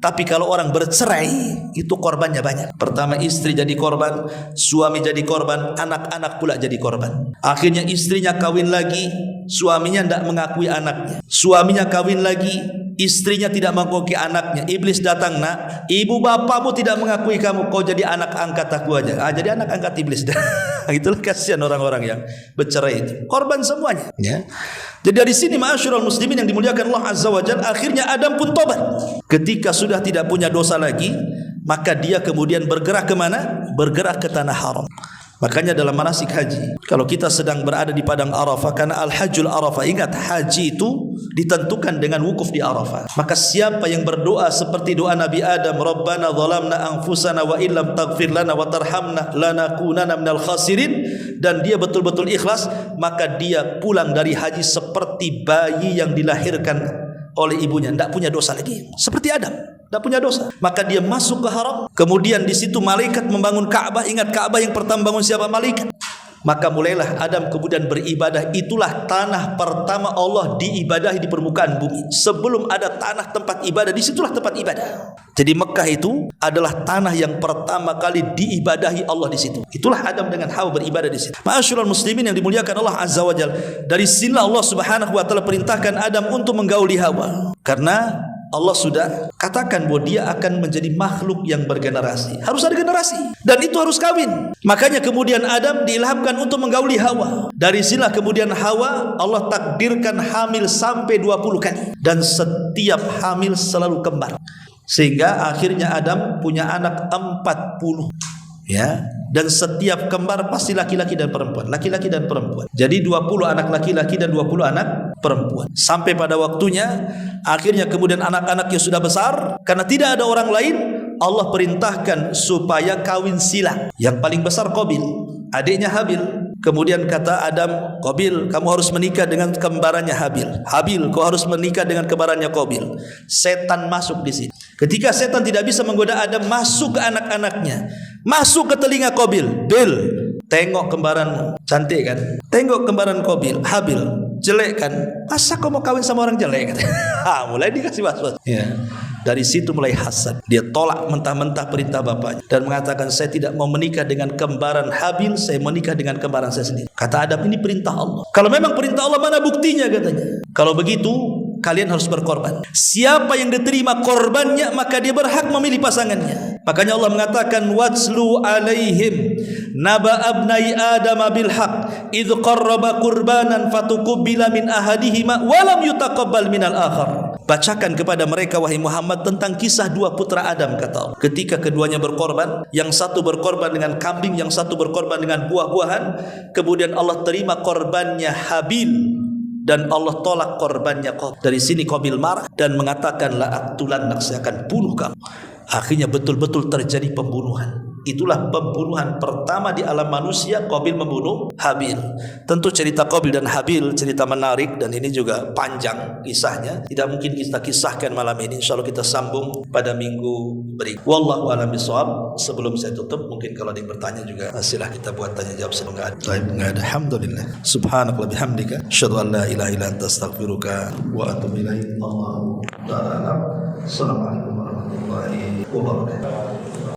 Tapi kalau orang bercerai, itu korbannya banyak. Pertama istri jadi korban, suami jadi korban, anak-anak pula jadi korban. Akhirnya istrinya kawin lagi, suaminya tidak mengakui anaknya. Suaminya kawin lagi, istrinya tidak mengakui anaknya. Iblis datang, nak, ibu bapakmu tidak mengakui kamu, kau jadi anak angkat aku aja. Jadi anak angkat iblis. Itulah kasihan orang-orang yang bercerai itu. Korban semuanya. Ya. Jadi dari sini ma'asyiral muslimin yang dimuliakan Allah Azza wa Jalla, akhirnya Adam pun tobat. Ketika sudah tidak punya dosa lagi, maka dia kemudian bergerak kemana? Bergerak ke tanah haram. Makanya dalam manasik haji, kalau kita sedang berada di padang Arafah, karena al-hajjul Arafah, ingat haji itu ditentukan dengan wukuf di Arafah. Maka siapa yang berdoa seperti doa Nabi Adam, Rabbana zalamna anfusana wa illam taghfir lana wa tarhamna lanakunanna minal khasirin, dan dia betul-betul ikhlas, maka dia pulang dari haji seperti bayi yang dilahirkan oleh ibunya, tidak punya dosa lagi, seperti Adam, tidak punya dosa. Maka dia masuk ke haram. Kemudian di situ malaikat membangun Ka'bah. Ingat, Ka'bah yang pertama bangun siapa? Malaikat. Maka mulailah Adam kemudian beribadah. Itulah tanah pertama Allah diibadahi di permukaan bumi. Sebelum ada tanah tempat ibadah, disitulah tempat ibadah. Jadi Mekah itu adalah tanah yang pertama kali diibadahi Allah di situ. Itulah Adam dengan Hawa beribadah di situ. Ma'asyiral muslimin yang dimuliakan Allah Azza wa Jalla. Dari sinilah Allah Subhanahu wa taala perintahkan Adam untuk menggauli Hawa. Karena Allah sudah katakan bahwa dia akan menjadi makhluk yang bergenerasi. Harus ada generasi. Dan itu harus kawin. Makanya kemudian Adam diilhamkan untuk menggauli Hawa. Dari sinilah kemudian Hawa Allah takdirkan hamil sampai 20 kali. Dan setiap hamil selalu kembar. Sehingga akhirnya Adam punya anak 40. Ya, dan setiap kembar pasti laki-laki dan perempuan, laki-laki dan perempuan. Jadi 20 anak laki-laki dan 20 anak perempuan. Sampai pada waktunya akhirnya kemudian anak-anaknya sudah besar, karena tidak ada orang lain, Allah perintahkan supaya kawin silang. Yang paling besar Qabil, adiknya Habil. Kemudian kata Adam, Qabil, kamu harus menikah dengan kembarannya Habil. Habil, kau harus menikah dengan kembarannya Qabil. Setan masuk di sini. Ketika setan tidak bisa menggoda Adam, masuk ke anak-anaknya, masuk ke telinga Qabil. Bil, tengok kembaranmu, cantik kan? Tengok kembaran Qabil, Habil, jelek kan? Masa kau mau kawin sama orang jelek? Mulai dikasih was-was. Ya. Dari situ mulai hasad. Dia tolak mentah-mentah perintah bapaknya dan mengatakan, saya tidak mau menikah dengan kembaran Habil, saya menikah dengan kembaran saya sendiri. Kata Adam, ini perintah Allah. Kalau memang perintah Allah, mana buktinya katanya? Kalau begitu, kalian harus berkorban. Siapa yang diterima korbannya, maka dia berhak memilih pasangannya. Makanya Allah mengatakan, watslu alaihim naba abnai adam bil haq idh qarraba qurbanan fatuqbila min ahadihima wa lam yutaqabbal minal akhar. Bacakan kepada mereka wahai Muhammad tentang kisah dua putra Adam, kata Allah. Ketika keduanya berkorban, yang satu berkorban dengan kambing, yang satu berkorban dengan buah-buahan, kemudian Allah terima korbannya Habil dan Allah tolak korbannya Qabil. Dari sini Qabil marah dan mengatakan, la aqtulannak, saya akan bunuh kamu. Akhirnya betul-betul terjadi pembunuhan. Itulah pembunuhan pertama di alam manusia, Qabil membunuh Habil. Tentu cerita Qabil dan Habil cerita menarik, dan ini juga panjang kisahnya. Tidak mungkin kita kisahkan malam ini. Insyaallah kita sambung pada minggu berikut. Wallahu a'lam bishawab. Sebelum saya tutup, mungkin kalau ada yang bertanya juga silah kita buat tanya jawab. Semoga ada. Alhamdulillah. Subhanakallah bihamdika, asyhadu an la ilaha illa anta, astaghfiruka wa atubu ilaik. Allahu ta'ala. Assalamualaikum warahmatullahi wabarakatuh.